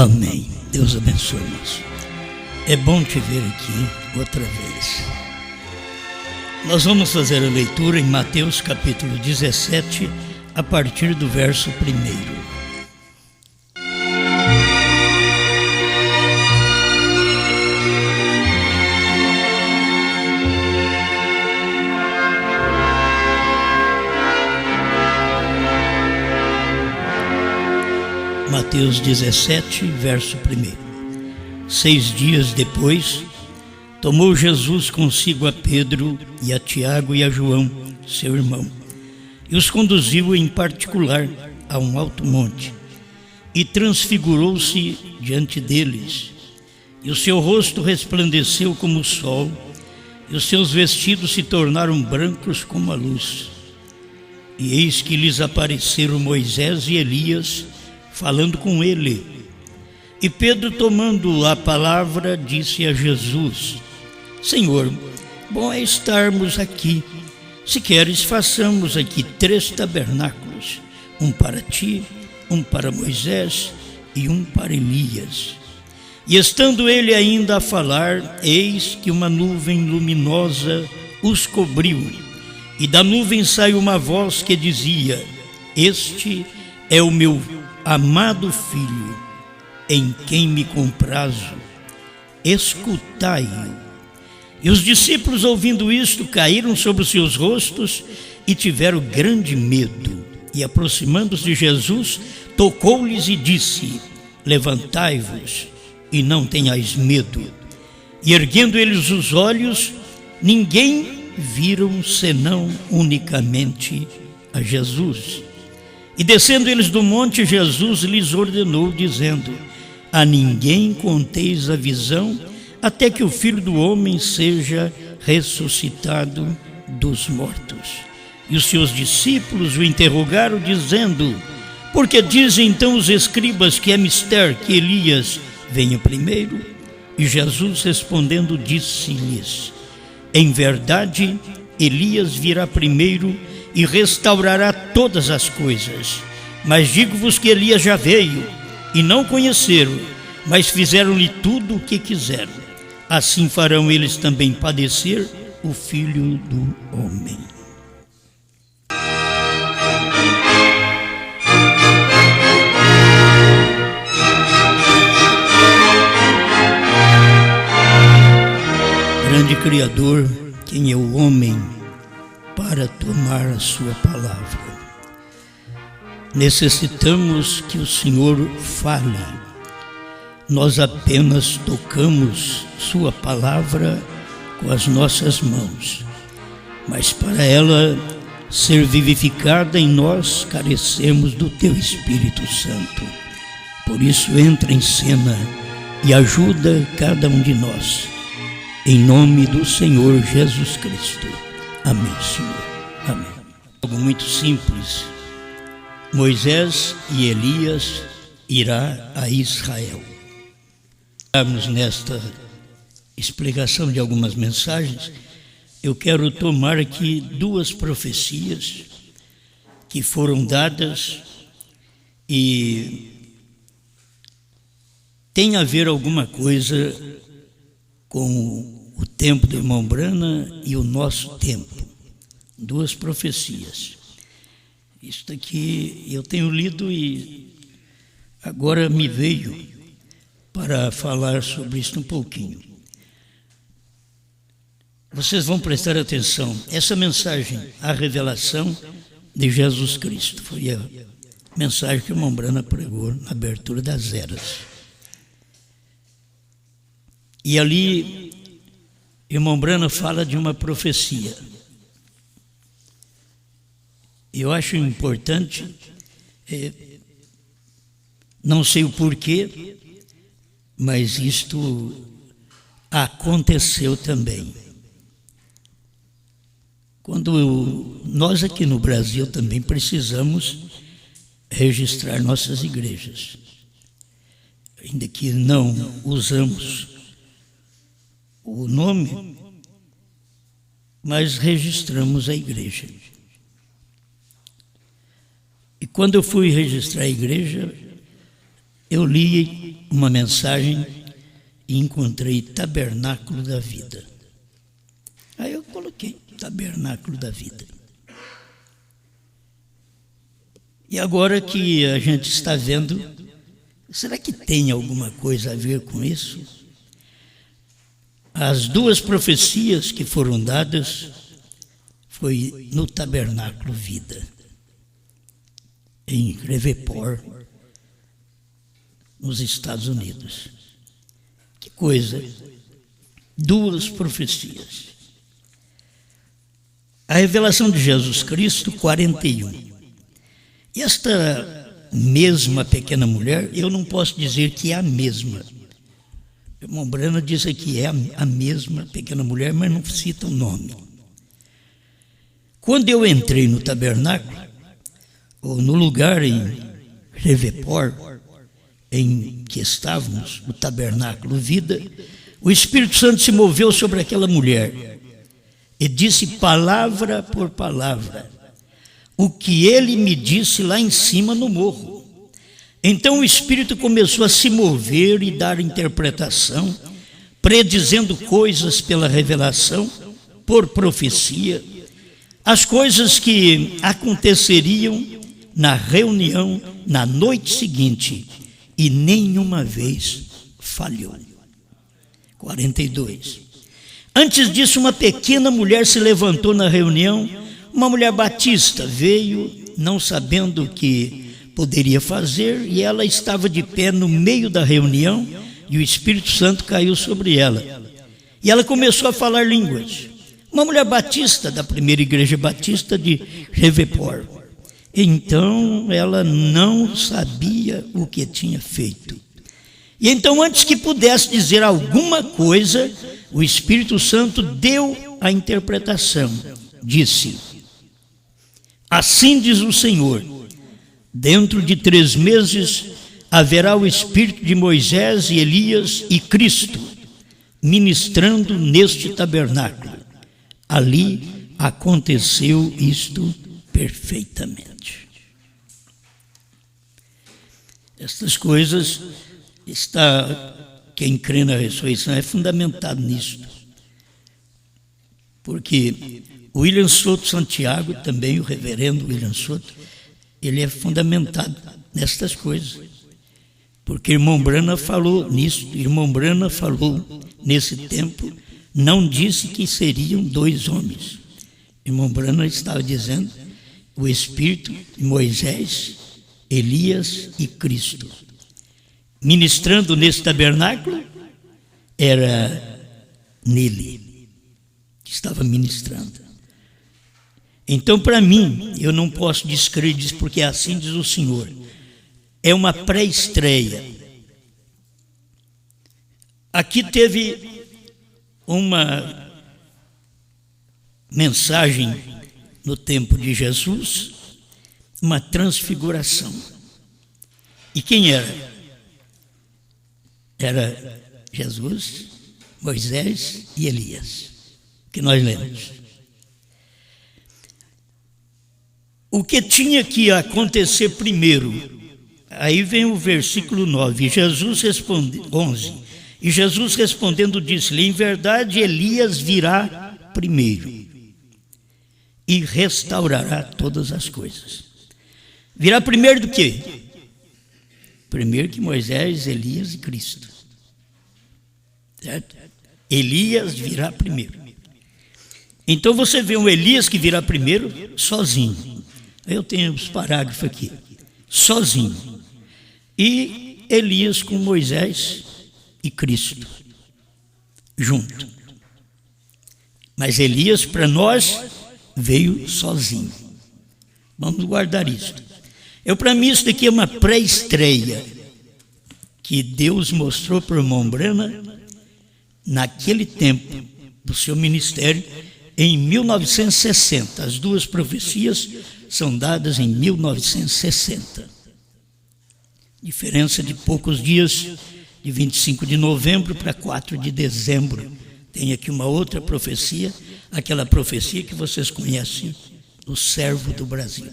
Amém. Deus abençoe, irmãos. É bom te ver aqui outra vez. Nós vamos fazer a leitura em Mateus capítulo 17, a partir do verso 1. Mateus 17, verso 1. 6 dias depois, tomou Jesus consigo a Pedro e a Tiago e a João, seu irmão, e os conduziu em particular a um alto monte, e transfigurou-se diante deles, e o seu rosto resplandeceu como o sol, e os seus vestidos se tornaram brancos como a luz. E eis que lhes apareceram Moisés e Elias, falando com ele. E Pedro, tomando a palavra, disse a Jesus: Senhor, bom é estarmos aqui. Se queres, façamos aqui 3 tabernáculos, um para ti, um para Moisés e um para Elias. E estando ele ainda a falar, eis que uma nuvem luminosa os cobriu, e da nuvem saiu uma voz que dizia: Este é o meu amado Filho, em quem me comprazo, escutai-o. E os discípulos, ouvindo isto, caíram sobre os seus rostos e tiveram grande medo. E aproximando-se de Jesus, tocou-lhes e disse: Levantai-vos e não tenhais medo. E erguendo eles os olhos, ninguém viram senão unicamente a Jesus. E descendo eles do monte, Jesus lhes ordenou, dizendo: A ninguém conteis a visão, até que o Filho do Homem seja ressuscitado dos mortos. E os seus discípulos o interrogaram, dizendo: Por que dizem então os escribas que é mister que Elias venha primeiro? E Jesus respondendo disse-lhes: Em verdade, Elias virá primeiro e restaurará todas as coisas. Mas digo-vos que Elias já veio, e não conheceram, mas fizeram-lhe tudo o que quiseram. Assim farão eles também padecer o Filho do Homem. Grande Criador, quem é o homem para tomar a sua palavra? Necessitamos que o Senhor fale. Nós apenas tocamos sua palavra com as nossas mãos, mas para ela ser vivificada em nós, carecemos do teu Espírito Santo. Por isso, entra em cena e ajuda cada um de nós. Em nome do Senhor Jesus Cristo. Amém, Senhor. Amém. Algo muito simples. Moisés e Elias irá a Israel. Estamos nesta explicação de algumas mensagens. Eu quero tomar aqui 2 profecias que foram dadas e tem a ver alguma coisa com o tempo do irmão Brana e o nosso tempo. 2 profecias. Isto aqui eu tenho lido e agora me veio para falar sobre isso um pouquinho. Vocês vão prestar atenção. Essa mensagem, a revelação de Jesus Cristo, foi a mensagem que o irmão Brana pregou na abertura das eras. E ali, o irmão Brana fala de uma profecia. Eu acho importante, não sei o porquê, mas isto aconteceu também. Quando nós aqui no Brasil também precisamos registrar nossas igrejas, ainda que não usamos o nome, mas registramos a igreja. E quando eu fui registrar a igreja, eu li uma mensagem e encontrei Tabernáculo da Vida. Aí eu coloquei Tabernáculo da Vida. E agora que a gente está vendo, será que tem alguma coisa a ver com isso? As duas profecias que foram dadas foi no Tabernáculo Vida, em Reveport, nos Estados Unidos. Que coisa! Duas profecias. A revelação de Jesus Cristo, 41. E esta mesma pequena mulher, eu não posso dizer que é a mesma. O irmão Brana diz que é a mesma pequena mulher, mas não cita o nome. Quando eu entrei no tabernáculo, ou no lugar em Reveport, em que estávamos, o Tabernáculo Vida, o Espírito Santo se moveu sobre aquela mulher e disse palavra por palavra o que ele me disse lá em cima no morro. Então o Espírito começou a se mover e dar interpretação, predizendo coisas pela revelação, por profecia, as coisas que aconteceriam na reunião na noite seguinte, e nenhuma vez falhou. 42. Antes disso, uma pequena mulher se levantou na reunião, uma mulher batista veio, não sabendo o que poderia fazer, e ela estava de pé no meio da reunião, e o Espírito Santo caiu sobre ela. E ela começou a falar línguas. Uma mulher batista, da primeira igreja batista de Reveport. Então ela não sabia o que tinha feito. E então, antes que pudesse dizer alguma coisa, o Espírito Santo deu a interpretação. Disse: assim diz o Senhor, dentro de 3 meses haverá o Espírito de Moisés e Elias e Cristo, ministrando neste tabernáculo. Ali aconteceu isto perfeitamente. Estas coisas, quem crê na ressurreição é fundamentado nisto. Porque o William Souto Santiago, também o reverendo William Souto, ele é fundamentado nestas coisas. Porque irmão Brana falou nisso, irmão Brana falou nesse tempo, não disse que seriam 2 homens. Irmão Brana estava dizendo o Espírito de Moisés, Elias e Cristo. Ministrando nesse tabernáculo, era nele que estava ministrando. Então, para mim, eu não posso descrever, porque assim diz o Senhor, é uma pré-estreia. Aqui teve uma mensagem no tempo de Jesus, uma transfiguração. E quem era? Era Jesus, Moisés e Elias, que nós lemos. O que tinha que acontecer primeiro? Aí vem o versículo 9. Jesus responde, 11. E Jesus respondendo disse-lhe: em verdade Elias virá primeiro e restaurará todas as coisas. Virá primeiro do quê? Primeiro que Moisés, Elias e Cristo. Certo? Elias virá primeiro. Então você vê um Elias que virá primeiro sozinho. Eu tenho os parágrafos aqui. Sozinho. E Elias com Moisés e Cristo. Junto. Mas Elias, para nós, veio sozinho. Vamos guardar isso. Para mim, isso daqui é uma pré-estreia que Deus mostrou para o irmão Brana naquele tempo do seu ministério, em 1960. As duas profecias são dadas em 1960. Diferença de poucos dias, de 25 de novembro para 4 de dezembro. Tem aqui uma outra profecia, aquela profecia que vocês conhecem, do servo do Brasil.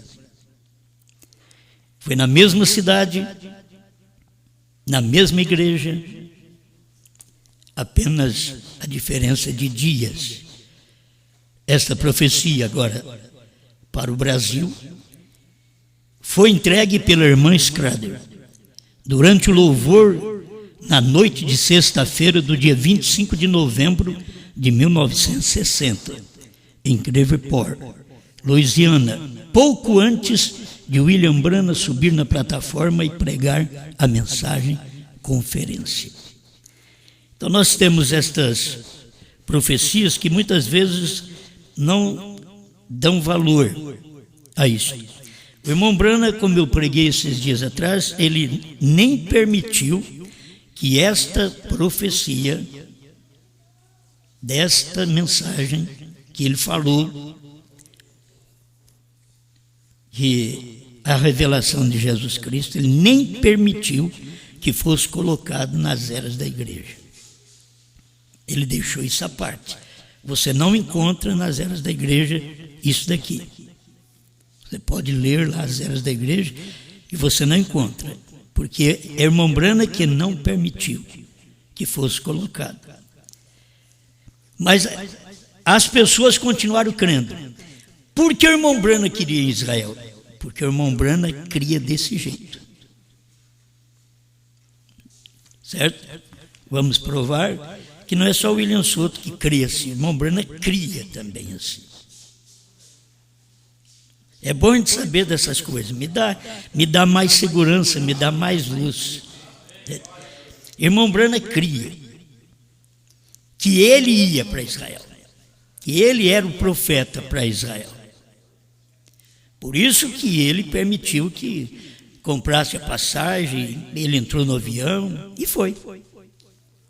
Foi na mesma cidade, na mesma igreja, apenas a diferença de dias. Esta profecia agora para o Brasil foi entregue pela irmã Schrader durante o louvor na noite de sexta-feira do dia 25 de novembro de 1960, em Shreveport, Louisiana, pouco antes de William Branham subir na plataforma e pregar a mensagem conferência. Então nós temos estas profecias que muitas vezes não dão valor a isso. O irmão Branham, como eu preguei esses dias atrás, ele nem permitiu que esta profecia, desta mensagem que ele falou, que a revelação de Jesus Cristo, ele nem permitiu que fosse colocado nas eras da igreja. Ele deixou isso à parte. Você não encontra nas eras da igreja isso daqui. Você pode ler lá as eras da igreja e você não encontra, porque é irmão Branham que não permitiu que fosse colocado. Mas as pessoas continuaram crendo. Por que o irmão Branham queria Israel? Porque o irmão Branham cria desse jeito. Certo? Vamos provar que não é só o William Soto que cria assim. O irmão Branham cria também assim. É bom a gente saber dessas coisas. Me dá mais segurança, me dá mais luz. Irmão Branham cria que ele ia para Israel, que ele era o profeta para Israel. Por isso que ele permitiu que comprasse a passagem, ele entrou no avião e foi.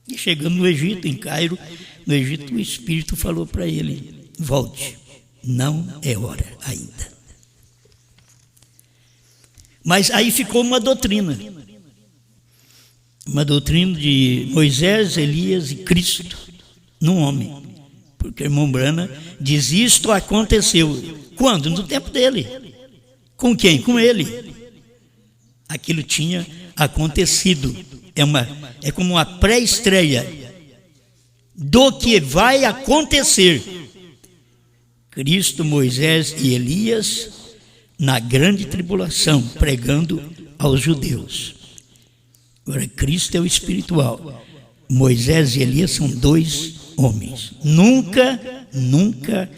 E chegando no Egito, em Cairo, no Egito, o Espírito falou para ele: volte, não é hora ainda. Mas aí ficou uma doutrina de Moisés, Elias e Cristo num homem, porque o irmão Branham diz: isto aconteceu. Quando? No tempo dele. Com quem? Com ele. Aquilo tinha acontecido. É como uma pré-estreia do que vai acontecer. Cristo, Moisés e Elias na grande tribulação, pregando aos judeus. Agora, Cristo é o espiritual. Moisés e Elias são dois homens. Nunca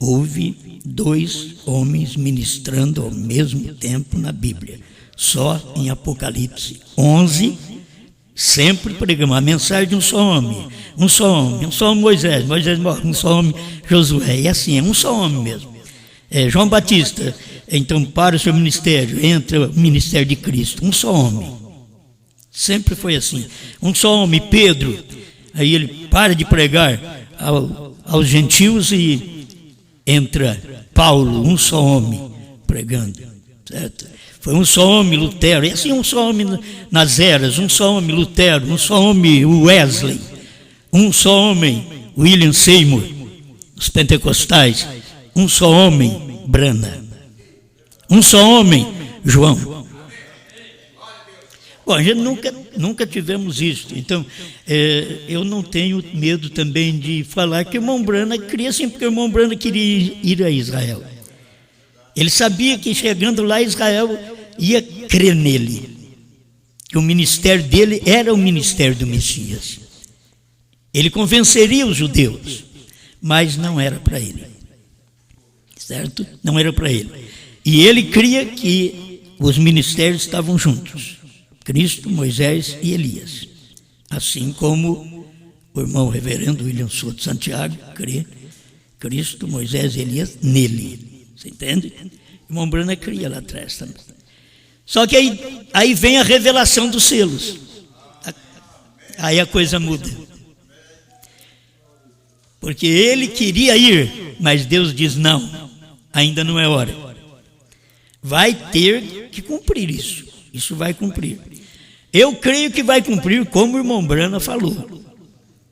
houve dois homens ministrando ao mesmo tempo na Bíblia. Só em Apocalipse 11, sempre pregamos a mensagem de um só homem. Um só homem Moisés morre, um só homem Josué. E assim, é um só homem mesmo. João Batista, então, para o seu ministério, entra o ministério de Cristo. Um só homem. Sempre foi assim. Um só homem, Pedro, aí ele para de pregar aos gentios e entra Paulo, um só homem, pregando. Certo? Foi um só homem, Lutero. E assim, um só homem nas eras, um só homem, Lutero, um só homem, Wesley, um só homem, William Seymour, os pentecostais, um só homem, Branham, um só homem, João. Bom, a gente nunca tivemos isso. Então, eu não tenho medo também de falar que o irmão Branham queria assim, porque o irmão Branham queria ir a Israel. Ele sabia que chegando lá, Israel ia crer nele, que o ministério dele era o ministério do Messias. Ele convenceria os judeus, mas não era para ele. Certo? Não era para ele. E ele cria que os ministérios estavam juntos. Cristo, Moisés e Elias. Assim como o irmão reverendo William Soto Santiago crê Cristo, Moisés e Elias nele. Você entende? O irmão Branham cria lá atrás também. Só que aí vem a revelação dos selos. Aí a coisa muda. Porque ele queria ir, mas Deus diz: não, ainda não é hora. Vai ter que cumprir isso. Isso vai cumprir. Eu creio que vai cumprir como o irmão Branham falou.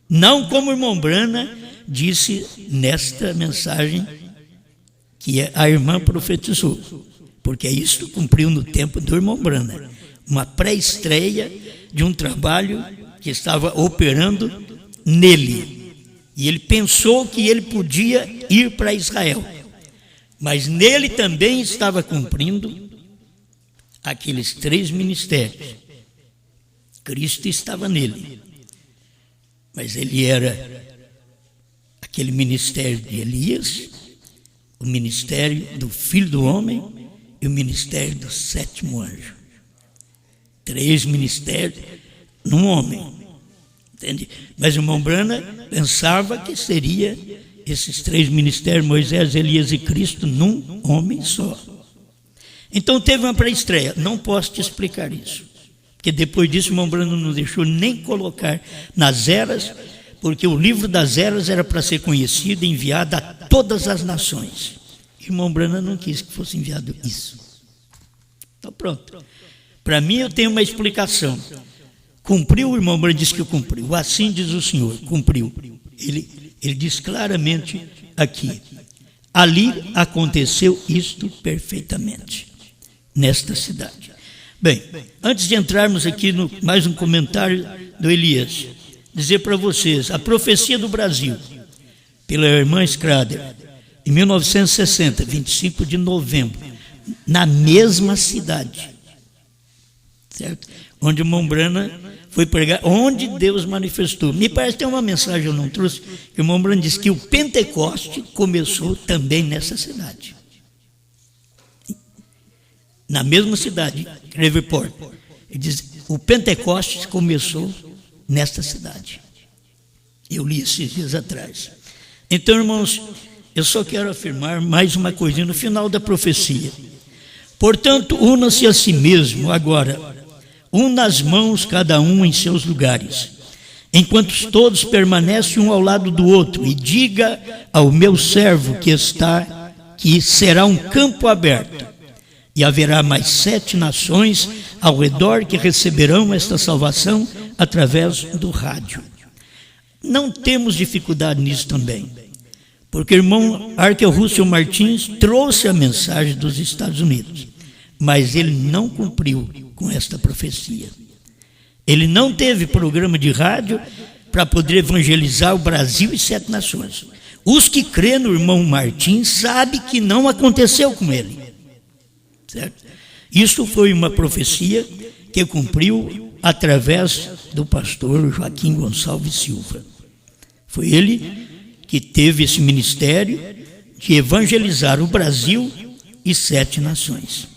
Não como o irmão Branham disse nesta mensagem que a irmã profetizou. Porque isso cumpriu no tempo do irmão Branham. Uma pré-estreia de um trabalho que estava operando nele. E ele pensou que ele podia ir para Israel. Mas nele também estava cumprindo aqueles 3 ministérios. Cristo estava nele. Mas ele era aquele ministério de Elias, o ministério do Filho do Homem e o ministério do 7º anjo. 3 ministérios num homem. Entende? Mas o irmão Branham pensava que seria esses 3 ministérios, Moisés, Elias e Cristo, num homem só. Então teve uma pré-estreia. Não posso te explicar isso, porque depois disso o irmão Branham não deixou nem colocar nas eras, porque o livro das eras era para ser conhecido e enviado a todas as nações. O irmão Branham não quis que fosse enviado isso. Então pronto. Para mim eu tenho uma explicação. Cumpriu, o irmão Branham disse que cumpriu. Assim diz o Senhor, cumpriu. Ele diz claramente aqui: ali aconteceu isto perfeitamente, nesta cidade. Bem, antes de entrarmos aqui no mais um comentário do Elias, dizer para vocês, a profecia do Brasil, pela irmã Schrader, em 1960, 25 de novembro, na mesma cidade, certo? Onde o irmão Branham foi pregar, onde Deus manifestou. Me parece que tem uma mensagem eu não trouxe, que o irmão Branham disse que o Pentecoste começou também nessa cidade. Na mesma cidade, Shreveport. Ele diz, o Pentecoste começou nesta cidade. Eu li esses dias atrás. Então, irmãos, eu só quero afirmar mais uma coisinha no final da profecia. Portanto, una-se a si mesmo agora, una as mãos cada um em seus lugares, enquanto todos permanecem um ao lado do outro, e diga ao meu servo que será um campo aberto, e haverá mais 7 nações ao redor que receberão esta salvação através do rádio. Não temos dificuldade nisso também, porque o irmão Arkel Russell Martins trouxe a mensagem dos Estados Unidos, mas ele não cumpriu com esta profecia. Ele não teve programa de rádio para poder evangelizar o Brasil e 7 nações. Os que crêem no irmão Martins sabem que não aconteceu com ele. Certo? Isso foi uma profecia que cumpriu através do pastor Joaquim Gonçalves Silva. Foi ele que teve esse ministério de evangelizar o Brasil e 7 nações.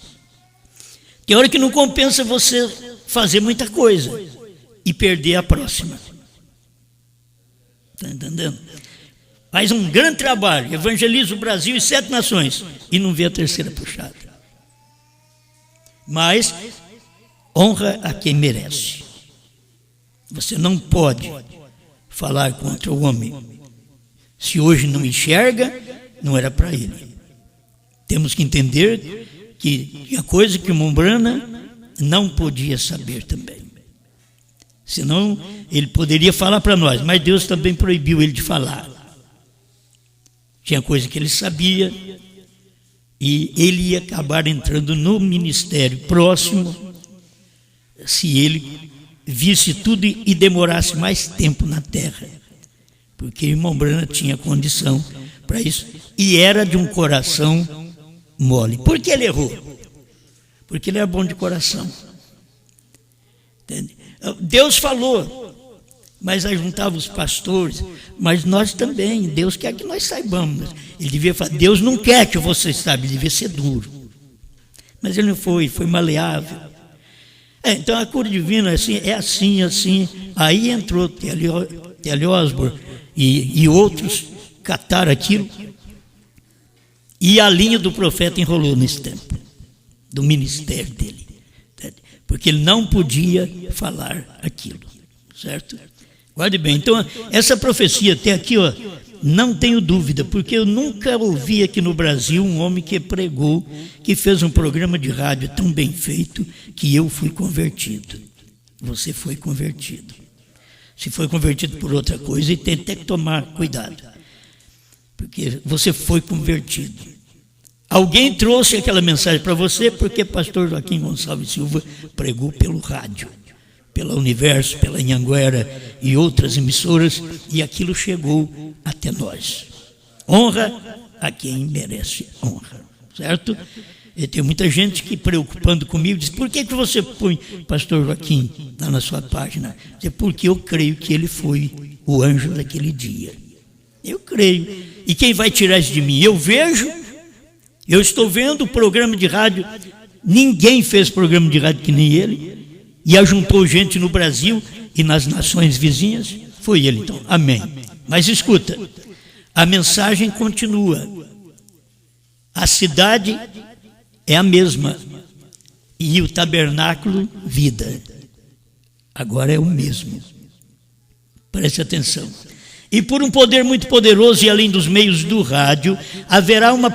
Tem hora que não compensa você fazer muita coisa e perder a próxima. Está entendendo? Faz um grande trabalho, evangeliza o Brasil e 7 nações e não vê a terceira puxada. Mas honra a quem merece. Você não pode falar contra o homem. Se hoje não enxerga, não era para ele. Temos que entender que tinha coisa que o irmão Branham não podia saber também. Senão ele poderia falar para nós, mas Deus também proibiu ele de falar. Tinha coisa que ele sabia e ele ia acabar entrando no ministério próximo se ele visse tudo e demorasse mais tempo na terra. Porque o irmão Branham tinha condição para isso e era de um coração mole. Por que ele errou? Porque ele era bom de coração. Entende? Deus falou, mas aí juntava os pastores, mas nós também, Deus quer que nós saibamos. Ele devia falar, Deus não quer que você saiba, ele devia ser duro. Mas ele não foi maleável. Então a cura divina é assim. Aí entrou T.L. Osborne e outros cataram aquilo. E a linha do profeta enrolou nesse tempo, do ministério dele, porque ele não podia falar aquilo, certo? Guarde bem, então essa profecia até aqui, ó, não tenho dúvida, porque eu nunca ouvi aqui no Brasil um homem que pregou, que fez um programa de rádio tão bem feito, que eu fui convertido. Você foi convertido. Se foi convertido por outra coisa, tem até que tomar cuidado. Porque você foi convertido. Alguém trouxe aquela mensagem para você porque pastor Joaquim Gonçalves Silva pregou pelo rádio, pela Universo, pela Anhanguera e outras emissoras, e aquilo chegou até nós. Honra a quem merece honra, certo? E tem muita gente que, preocupando comigo, diz: por que você põe pastor Joaquim lá na sua página? Diz: porque eu creio que ele foi o anjo daquele dia. Eu creio. E quem vai tirar isso de mim? Eu vejo, eu estou vendo o programa de rádio, ninguém fez programa de rádio que nem ele, e ajuntou gente no Brasil e nas nações vizinhas, foi ele então, amém. Mas escuta, a mensagem continua, a cidade é a mesma, e o tabernáculo, vida, agora é o mesmo, preste atenção. E por um poder muito poderoso e além dos meios do rádio, haverá uma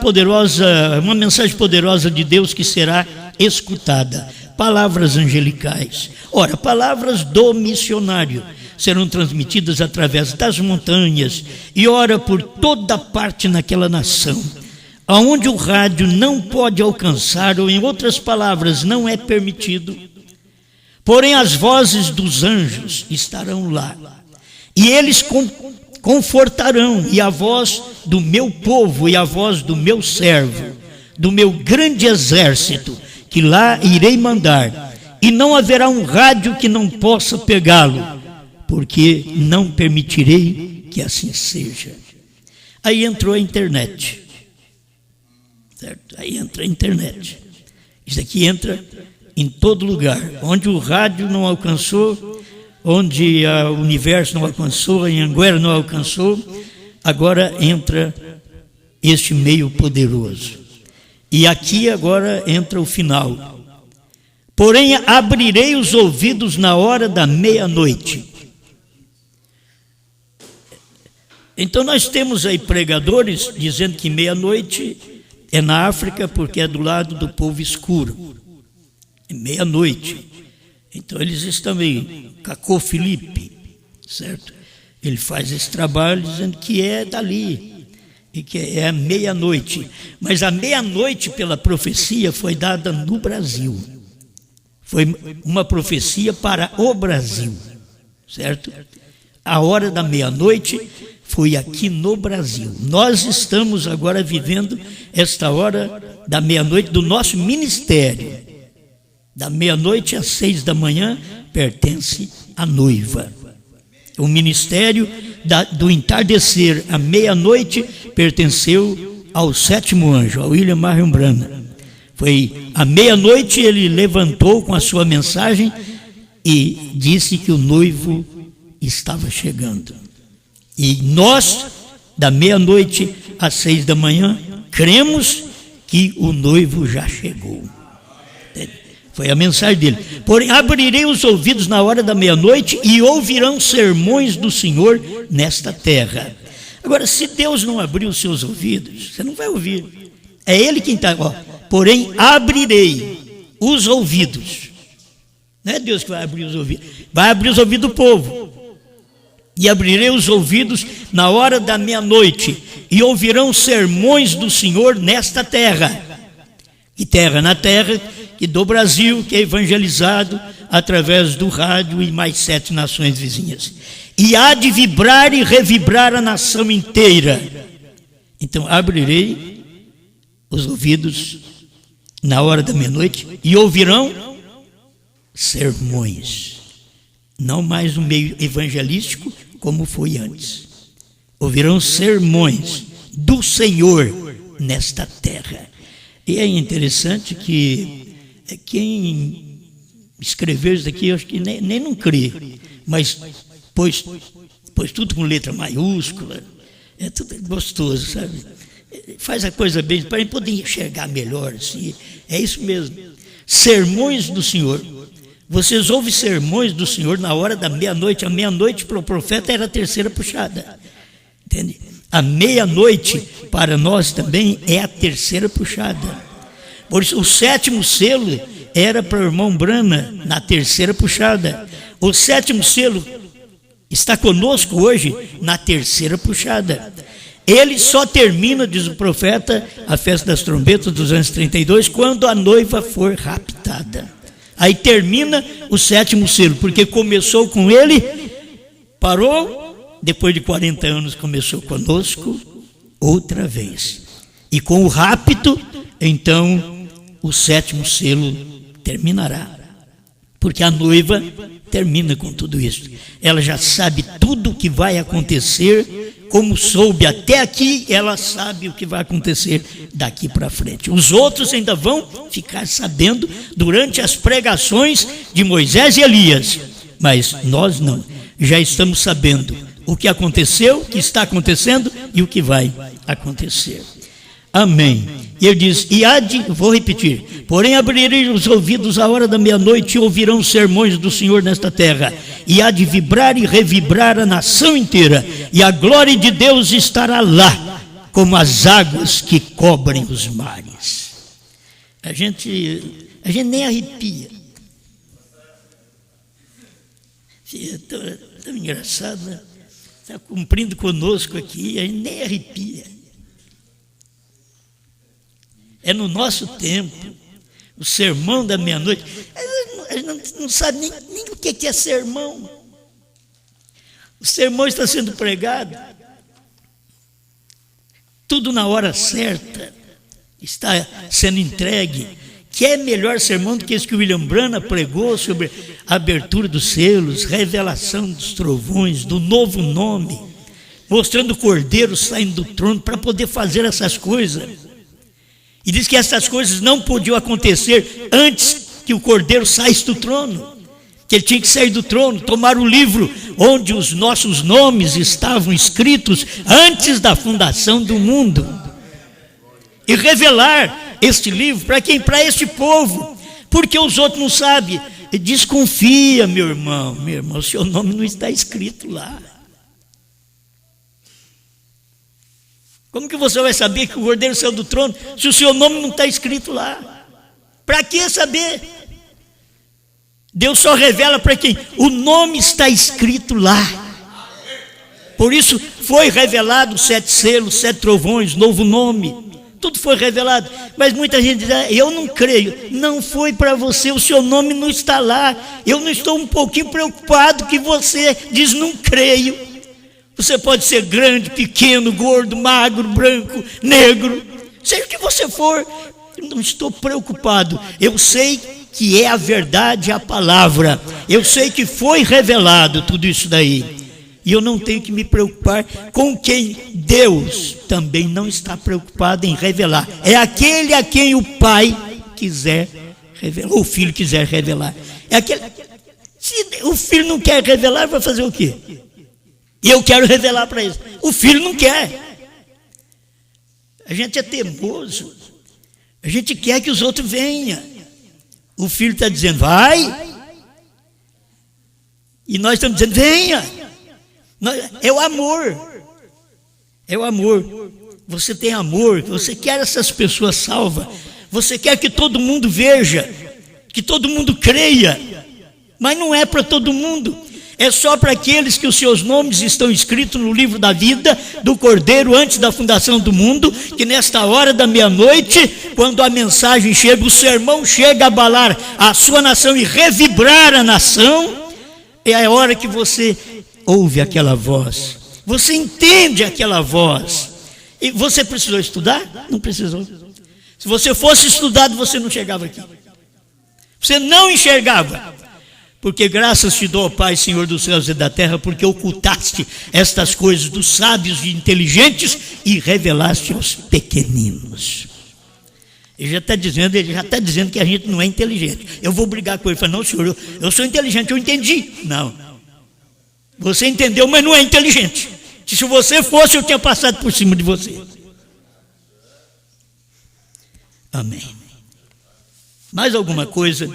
mensagem poderosa de Deus que será escutada. Palavras angelicais. Ora, palavras do missionário serão transmitidas através das montanhas e ora por toda parte naquela nação, aonde o rádio não pode alcançar, ou em outras palavras, não é permitido. Porém, as vozes dos anjos estarão lá, e eles confortarão, e a voz do meu povo e a voz do meu servo, do meu grande exército, que lá irei mandar, e não haverá um rádio que não possa pegá-lo, porque não permitirei que assim seja. Aí entrou a internet, certo? Aí entra a internet. Isso aqui entra em todo lugar, onde o rádio não alcançou, onde o Universo não alcançou, a Anhanguera não alcançou, agora entra este meio poderoso. E aqui agora entra o final. Porém, abrirei os ouvidos na hora da meia-noite. Então nós temos aí pregadores dizendo que meia-noite é na África porque é do lado do povo escuro. É meia-noite. Então eles estão aí, Cacô Felipe, certo? Ele faz esse trabalho dizendo que é dali, e que é a meia-noite. Mas a meia-noite, pela profecia, foi dada no Brasil. Foi uma profecia para o Brasil, certo? A hora da meia-noite foi aqui no Brasil. Nós estamos agora vivendo esta hora da meia-noite do nosso ministério. Da meia-noite às 6 da manhã pertence à noiva. O ministério do entardecer à meia-noite pertenceu ao sétimo anjo, ao William Marion Branham. Foi à meia-noite ele levantou com a sua mensagem e disse que o noivo estava chegando. E nós, da meia-noite às 6 da manhã, cremos que o noivo já chegou. Foi a mensagem dele. Porém, abrirei os ouvidos na hora da meia-noite e ouvirão sermões do Senhor nesta terra. Agora, se Deus não abrir os seus ouvidos, você não vai ouvir. É Ele quem está. Porém, abrirei os ouvidos. Não é Deus que vai abrir os ouvidos. Vai abrir os ouvidos do povo. E abrirei os ouvidos na hora da meia-noite e ouvirão sermões do Senhor nesta terra. E terra na terra, que do Brasil, que é evangelizado através do rádio e mais 7 nações vizinhas. E há de vibrar e revibrar a nação inteira. Então abrirei os ouvidos na hora da meia-noite e ouvirão sermões. Não mais no meio evangelístico como foi antes. Ouvirão sermões do Senhor nesta terra. E é interessante que quem escreveu isso daqui, eu acho que nem não crê, mas pôs tudo com letra maiúscula, é tudo gostoso, sabe? Faz a coisa bem, para ele poder enxergar melhor, assim. É isso mesmo. Sermões do Senhor. Vocês ouvem sermões do Senhor na hora da meia-noite. A meia-noite para o profeta era a terceira puxada. Entende? A meia-noite para nós também é a terceira puxada. Por isso, o sétimo selo era para o irmão Branham na terceira puxada. O sétimo selo está conosco hoje na terceira puxada. Ele só termina, diz o profeta, a festa das trombetas 232, quando a noiva for raptada. Aí termina o 7º selo, porque começou com ele, parou, depois de 40 anos começou conosco outra vez. E com o rapto, então, o 7º selo terminará. Porque a noiva termina com tudo isso. Ela já sabe tudo o que vai acontecer, como soube até aqui, ela sabe o que vai acontecer daqui para frente. Os outros ainda vão ficar sabendo durante as pregações de Moisés e Elias, mas nós não. Já estamos sabendo o que aconteceu, o que está acontecendo e o que vai acontecer. Amém. E ele diz, vou repetir, porém abrirei os ouvidos à hora da meia-noite e ouvirão os sermões do Senhor nesta terra, e há de vibrar e revibrar a nação inteira, e a glória de Deus estará lá, como as águas que cobrem os mares. A gente nem arrepia. É tão engraçado, né? Está cumprindo conosco aqui, a gente nem arrepia. É no nosso tempo, o sermão da meia-noite. A gente não sabe nem o que é sermão. O sermão está sendo pregado, tudo na hora certa, está sendo entregue. Que é melhor sermão do que esse que o William Branham pregou sobre a abertura dos selos, revelação dos trovões, do novo nome, mostrando o Cordeiro saindo do trono para poder fazer essas coisas. E diz que essas coisas não podiam acontecer antes que o Cordeiro saísse do trono. Que ele tinha que sair do trono, tomar o livro onde os nossos nomes estavam escritos antes da fundação do mundo. E revelar este livro para quem? Para este povo. Porque os outros não sabem. Desconfia, meu irmão, o seu nome não está escrito lá. Como que você vai saber que o Cordeiro saiu do trono se o seu nome não está escrito lá? Para que saber? Deus só revela para quem? O nome está escrito lá. Por isso foi revelado 7 selos, 7 trovões, novo nome. Tudo foi revelado. Mas muita gente diz, eu não creio. Não foi para você, o seu nome não está lá. Eu não estou um pouquinho preocupado que você diz não creio. Você pode ser grande, pequeno, gordo, magro, branco, negro, seja o que você for, eu não estou preocupado. Eu sei que é a verdade, a palavra. Eu sei que foi revelado tudo isso daí. E eu não tenho que me preocupar com quem Deus também não está preocupado em revelar. É aquele a quem o Pai quiser revelar, ou o Filho quiser revelar. É aquele. Se o Filho não quer revelar, vai fazer o quê? E eu quero revelar para eles. O filho não quer. A gente é teimoso. A gente quer que os outros venham. O filho está dizendo, vai. E nós estamos dizendo, venha. É o amor. É o amor. Você tem amor. Você quer essas pessoas salvas. Você quer que todo mundo veja. Que todo mundo creia. Mas não é para todo mundo. É só para aqueles que os seus nomes estão escritos no livro da vida do Cordeiro antes da fundação do mundo, que nesta hora da meia-noite, quando a mensagem chega, o sermão chega a abalar a sua nação e revibrar a nação, é a hora que você ouve aquela voz, você entende aquela voz. E você precisou estudar? Não precisou. Se você fosse estudado, você não chegava aqui. Você não enxergava. Porque graças te dou, Pai, Senhor dos céus e da terra, porque ocultaste estas coisas dos sábios e inteligentes e revelaste aos pequeninos. Ele já está dizendo que a gente não é inteligente. Eu vou brigar com ele. Falo, não, senhor, eu sou inteligente, eu entendi. Não. Você entendeu, mas não é inteligente. Se você fosse, eu tinha passado por cima de você. Amém. Mais alguma coisa?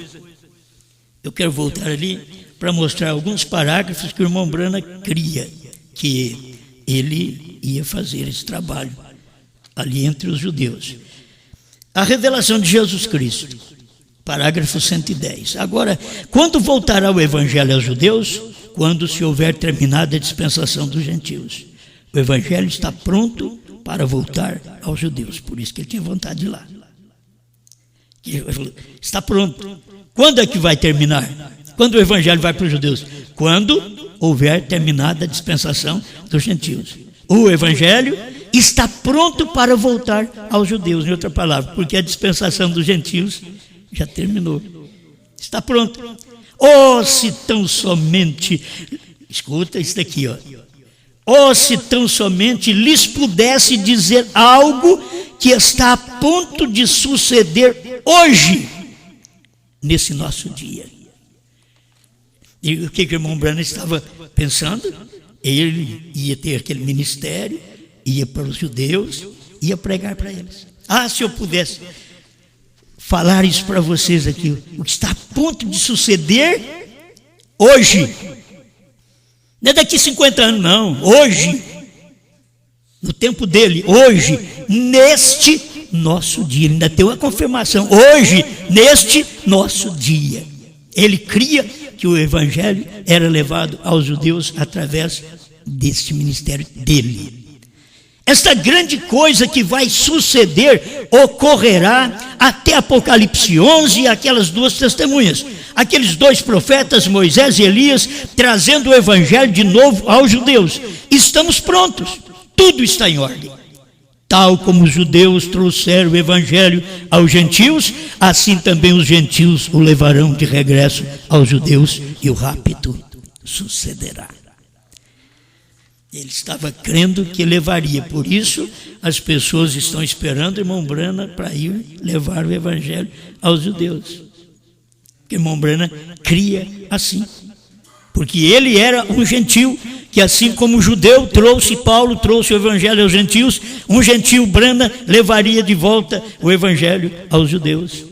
Eu quero voltar ali para mostrar alguns parágrafos que o irmão Branham cria que ele ia fazer esse trabalho ali entre os judeus. A revelação de Jesus Cristo, parágrafo 110. Agora, quando voltará o evangelho aos judeus? Quando se houver terminado a dispensação dos gentios. O evangelho está pronto para voltar aos judeus, por isso que ele tinha vontade de ir lá. Está pronto. Quando é que vai terminar? Quando o evangelho vai para os judeus? Quando houver terminada a dispensação dos gentios. O evangelho está pronto para voltar aos judeus, em outra palavra, porque a dispensação dos gentios já terminou. Está pronto. Oh, se tão somente, escuta isso daqui, ó. Oh, se tão somente lhes pudesse dizer algo que está a ponto de suceder hoje, nesse nosso dia. E o que o irmão Branham estava pensando? Ele ia ter aquele ministério, ia para os judeus, ia pregar para eles. Ah, se eu pudesse falar isso para vocês aqui, o que está a ponto de suceder hoje. Não é daqui 50 anos, não. Hoje, no tempo dele, hoje, neste nosso dia. Ele ainda tem uma confirmação. Hoje, neste nosso dia. Ele cria que o evangelho era levado aos judeus através deste ministério dele. Esta grande coisa que vai suceder ocorrerá até Apocalipse 11 e aquelas duas testemunhas. Aqueles dois profetas, Moisés e Elias, trazendo o evangelho de novo aos judeus. Estamos prontos, tudo está em ordem. Tal como os judeus trouxeram o evangelho aos gentios, assim também os gentios o levarão de regresso aos judeus e o rapto sucederá. Ele estava crendo que levaria, por isso as pessoas estão esperando o irmão Branham para ir levar o evangelho aos judeus. Porque o irmão Branham cria assim, porque ele era um gentil, que assim como o judeu Paulo trouxe o evangelho aos gentios, um gentil Branham levaria de volta o evangelho aos judeus.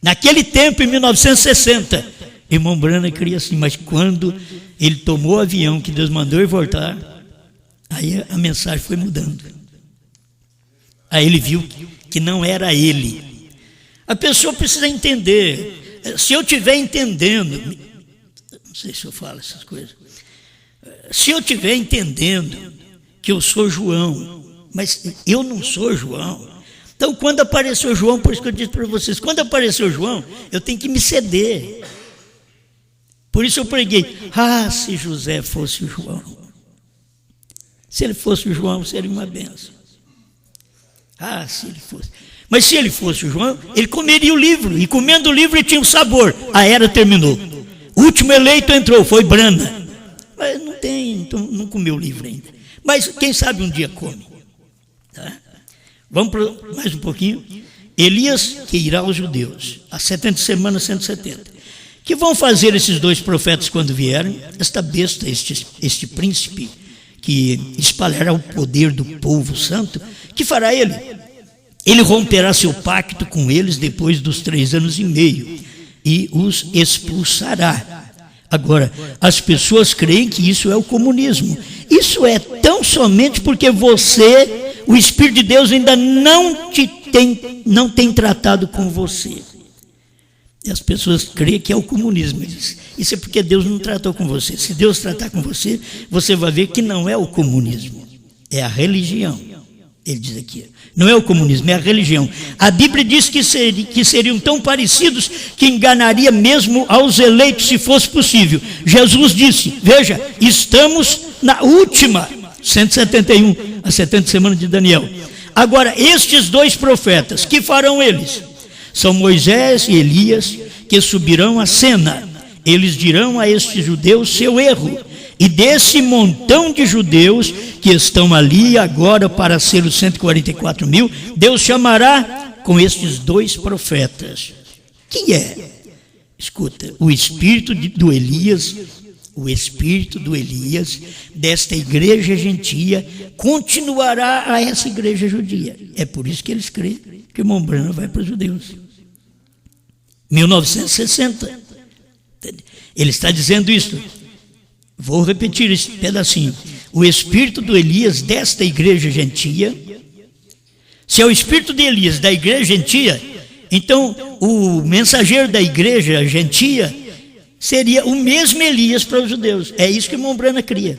Naquele tempo, em 1960, irmão Branham cria assim, mas quando ele tomou o avião que Deus mandou ele voltar, aí a mensagem foi mudando. Aí ele viu que não era ele. A pessoa precisa entender. Se eu estiver entendendo, não sei se eu falo essas coisas, se eu estiver entendendo que eu sou João, mas eu não sou João, então quando apareceu João, por isso que eu disse para vocês, quando apareceu João, eu tenho que me ceder. Por isso eu preguei, se José fosse o João. Se ele fosse o João, seria uma benção. Se ele fosse. Mas se ele fosse o João, ele comeria o livro. E comendo o livro ele tinha um sabor. A era terminou. O último eleito entrou, foi Branham. Mas não tem, então não comeu o livro ainda. Mas quem sabe um dia come. Tá? Vamos para mais um pouquinho. Elias que irá aos judeus. As 70 semanas, 170. Que vão fazer esses dois profetas quando vierem? Esta besta, este príncipe, que espalhará o poder do povo santo, que fará ele? Ele romperá seu pacto com eles depois dos 3 anos e meio e os expulsará. Agora, as pessoas creem que isso é o comunismo. Isso é tão somente porque você, o Espírito de Deus ainda não tem tratado com você. E as pessoas creem que é o comunismo. Isso é porque Deus não tratou com você. Se Deus tratar com você, você vai ver que não é o comunismo, é a religião. Ele diz aqui, não é o comunismo, é a religião. A Bíblia diz que seriam tão parecidos que enganaria mesmo aos eleitos se fosse possível. Jesus disse, veja, estamos na última, 171, a 70 semanas de Daniel. Agora, estes dois profetas, que farão eles? São Moisés e Elias que subirão à cena. Eles dirão a estes judeus seu erro. E desse montão de judeus que estão ali agora para ser os 144 mil, Deus chamará com estes dois profetas. Quem é? Escuta, o espírito do Elias, desta igreja gentia, continuará a essa igreja judia. É por isso que eles creem que o irmão Branham vai para os judeus. 1960. Ele está dizendo isso. Vou repetir esse pedacinho. O espírito do Elias desta igreja gentia, se é o espírito de Elias da igreja gentia, então o mensageiro da igreja gentia seria o mesmo Elias para os judeus. É isso que o irmão Branham cria,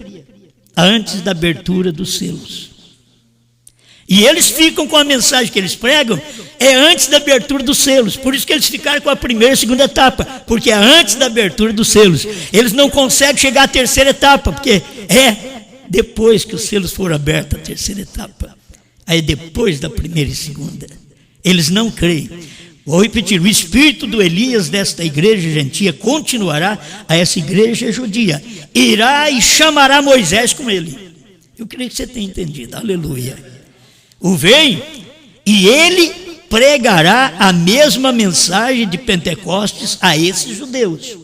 antes da abertura dos selos. E eles ficam com a mensagem que eles pregam, é antes da abertura dos selos. Por isso que eles ficaram com a primeira e segunda etapa, porque é antes da abertura dos selos. Eles não conseguem chegar à terceira etapa, porque é depois que os selos foram abertos, a terceira etapa. Aí é depois da primeira e segunda. Eles não creem. Vou repetir, o espírito do Elias desta igreja gentia continuará a essa igreja judia. Irá e chamará Moisés com ele. Eu creio que você tenha entendido, aleluia. O vem e ele pregará a mesma mensagem de Pentecostes a esses judeus,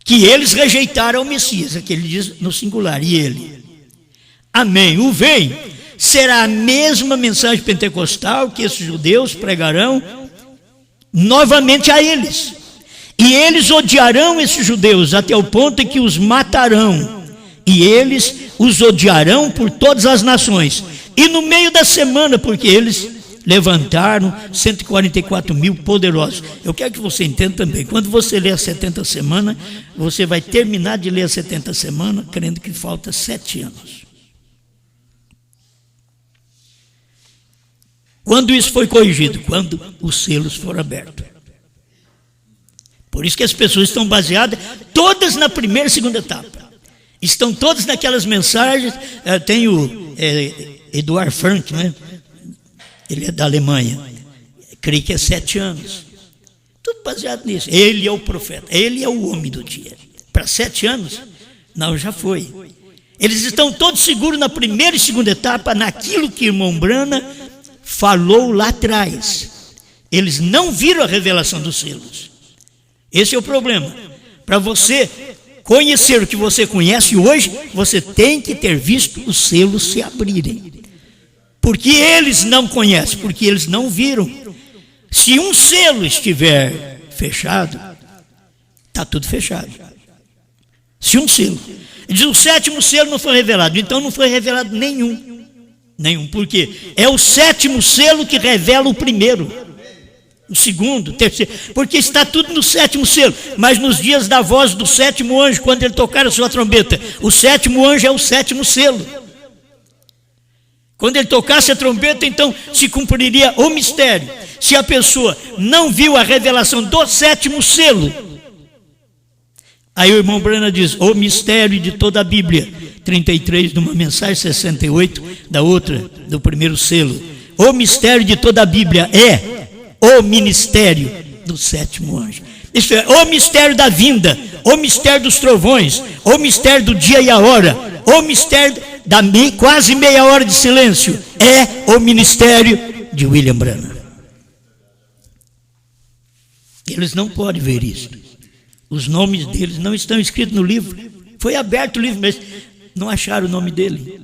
que eles rejeitaram o Messias, aqui ele diz no singular, e ele. Amém. O vem será a mesma mensagem pentecostal que esses judeus pregarão novamente a eles. E eles odiarão esses judeus até o ponto em que os matarão. E eles os odiarão por todas as nações. E no meio da semana, porque eles levantaram 144 mil poderosos. Eu quero que você entenda também, quando você lê as 70 semanas, você vai terminar de ler as 70 semanas, crendo que falta 7 anos. Quando isso foi corrigido? Quando os selos foram abertos. Por isso que as pessoas estão baseadas todas na primeira e segunda etapa. Estão todas naquelas mensagens. Tem o Eduard Frank, né? Ele é da Alemanha. Creio que é 7 anos. Tudo baseado nisso. Ele é o profeta, ele é o homem do dia. Para 7 anos? Não, já foi. Eles estão todos seguros na primeira e segunda etapa, naquilo que irmão Brana falou lá atrás. Eles não viram a revelação dos selos. Esse é o problema. Para você conhecer o que você conhece hoje, você tem que ter visto os selos se abrirem. Porque eles não conhecem, porque eles não viram. Se um selo estiver fechado, está tudo fechado. Se um selo. Diz, o 7º selo não foi revelado, então não foi revelado nenhum. Nenhum, porque é o 7º selo que revela o primeiro, o segundo, o terceiro, porque está tudo no 7º selo. Mas nos dias da voz do 7º anjo, quando ele tocar a sua trombeta, o 7º anjo é o 7º selo. Quando ele tocasse a trombeta, então se cumpriria o mistério. Se a pessoa não viu a revelação do 7º selo, aí o irmão Brana diz, o mistério de toda a Bíblia, 33 de uma mensagem, 68 da outra, do primeiro selo. O mistério de toda a Bíblia é o ministério do 7º anjo. Isso é, o mistério da vinda, o mistério dos trovões, o mistério do dia e a hora, o mistério da quase meia hora de silêncio, é o ministério de William Branham. Eles não podem ver isso. Os nomes deles não estão escritos no livro. Foi aberto o livro, mas não acharam o nome dele.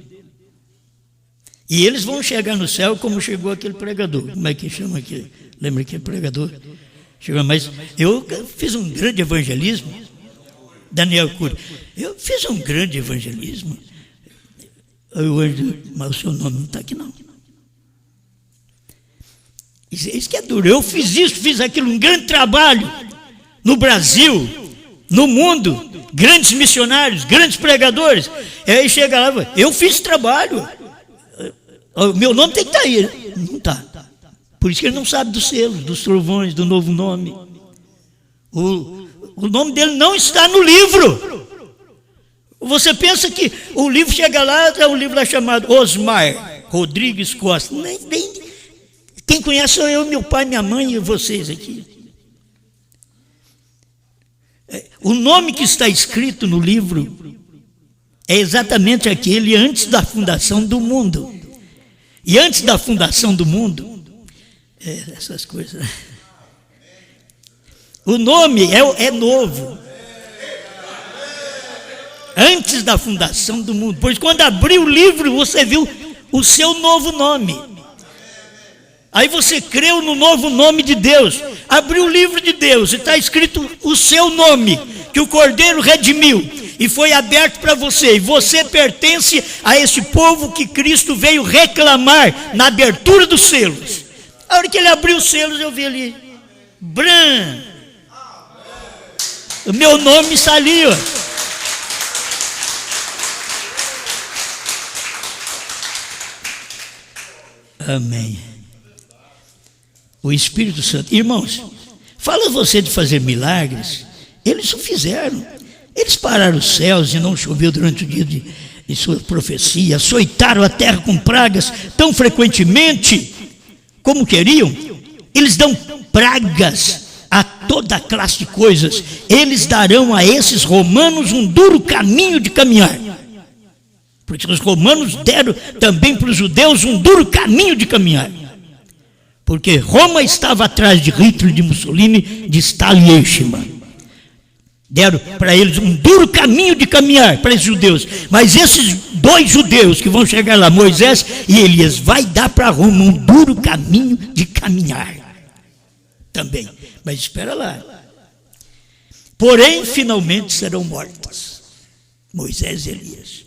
E eles vão chegar no céu como chegou aquele pregador. Como é que chama aquele? Lembra aquele pregador? Chegou, mas eu fiz um grande evangelismo. Daniel Cury. Eu fiz um grande evangelismo. Mas o seu nome não está aqui, não. Isso que é duro. Eu fiz isso, fiz aquilo, um grande trabalho no Brasil, no mundo, grandes missionários, grandes pregadores. Aí chega lá, eu fiz trabalho. O meu nome tem que estar aí. Não está. Por isso que ele não sabe dos selos, dos trovões, do novo nome. O nome dele não está no livro. Você pensa que o livro chega lá, é um livro lá chamado Osmar Rodrigues Costa. Quem conhece sou eu, meu pai, minha mãe e vocês aqui. O nome que está escrito no livro é exatamente aquele antes da fundação do mundo. E antes da fundação do mundo, essas coisas. O nome é novo. Antes da fundação do mundo. Pois quando abriu o livro, você viu o seu novo nome. Aí você creu no novo nome de Deus. Abriu o livro de Deus e está escrito o seu nome, que o Cordeiro redimiu e foi aberto para você. E você pertence a esse povo que Cristo veio reclamar na abertura dos selos. A hora que ele abriu os selos, eu vi ali, Bran. O meu nome está ali, ó. Amém. O Espírito Santo. Irmãos, fala você de fazer milagres. Eles o fizeram. Eles pararam os céus e não choveu durante o dia de sua profecia. Açoitaram a terra com pragas tão frequentemente como queriam. Eles dão pragas a toda classe de coisas. Eles darão a esses romanos um duro caminho de caminhar. Porque os romanos deram também para os judeus um duro caminho de caminhar. Porque Roma estava atrás de Hitler, de Mussolini, de Stalin e Eichmann. Deram para eles um duro caminho de caminhar, para esses judeus. Mas esses dois judeus que vão chegar lá, Moisés e Elias, vai dar para Roma um duro caminho de caminhar. Também. Mas espera lá. Porém, finalmente serão mortos Moisés e Elias.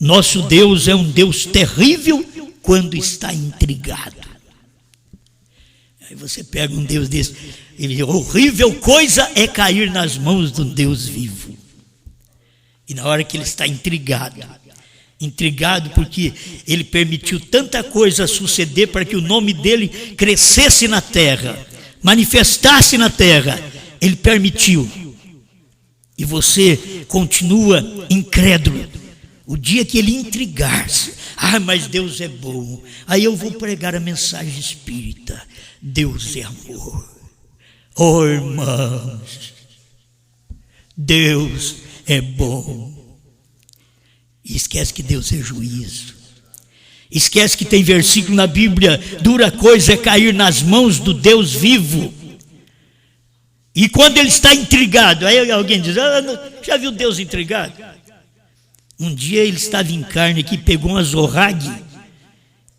Nosso Deus é um Deus terrível quando está intrigado. Aí você pega um Deus desse, ele, horrível coisa é cair nas mãos de um Deus vivo. E na hora que ele está intrigado porque ele permitiu tanta coisa suceder para que o nome dele crescesse na terra, manifestasse na terra, ele permitiu. E você continua incrédulo. O dia que ele intrigar-se, mas Deus é bom, aí eu vou pregar a mensagem espírita. Deus é amor. Oh, irmãos, Deus é bom. E esquece que Deus é juízo. Esquece que tem versículo na Bíblia: dura coisa é cair nas mãos do Deus vivo. E quando ele está intrigado, aí alguém diz: já viu Deus intrigado? Um dia ele estava em carne aqui, pegou uma zorrague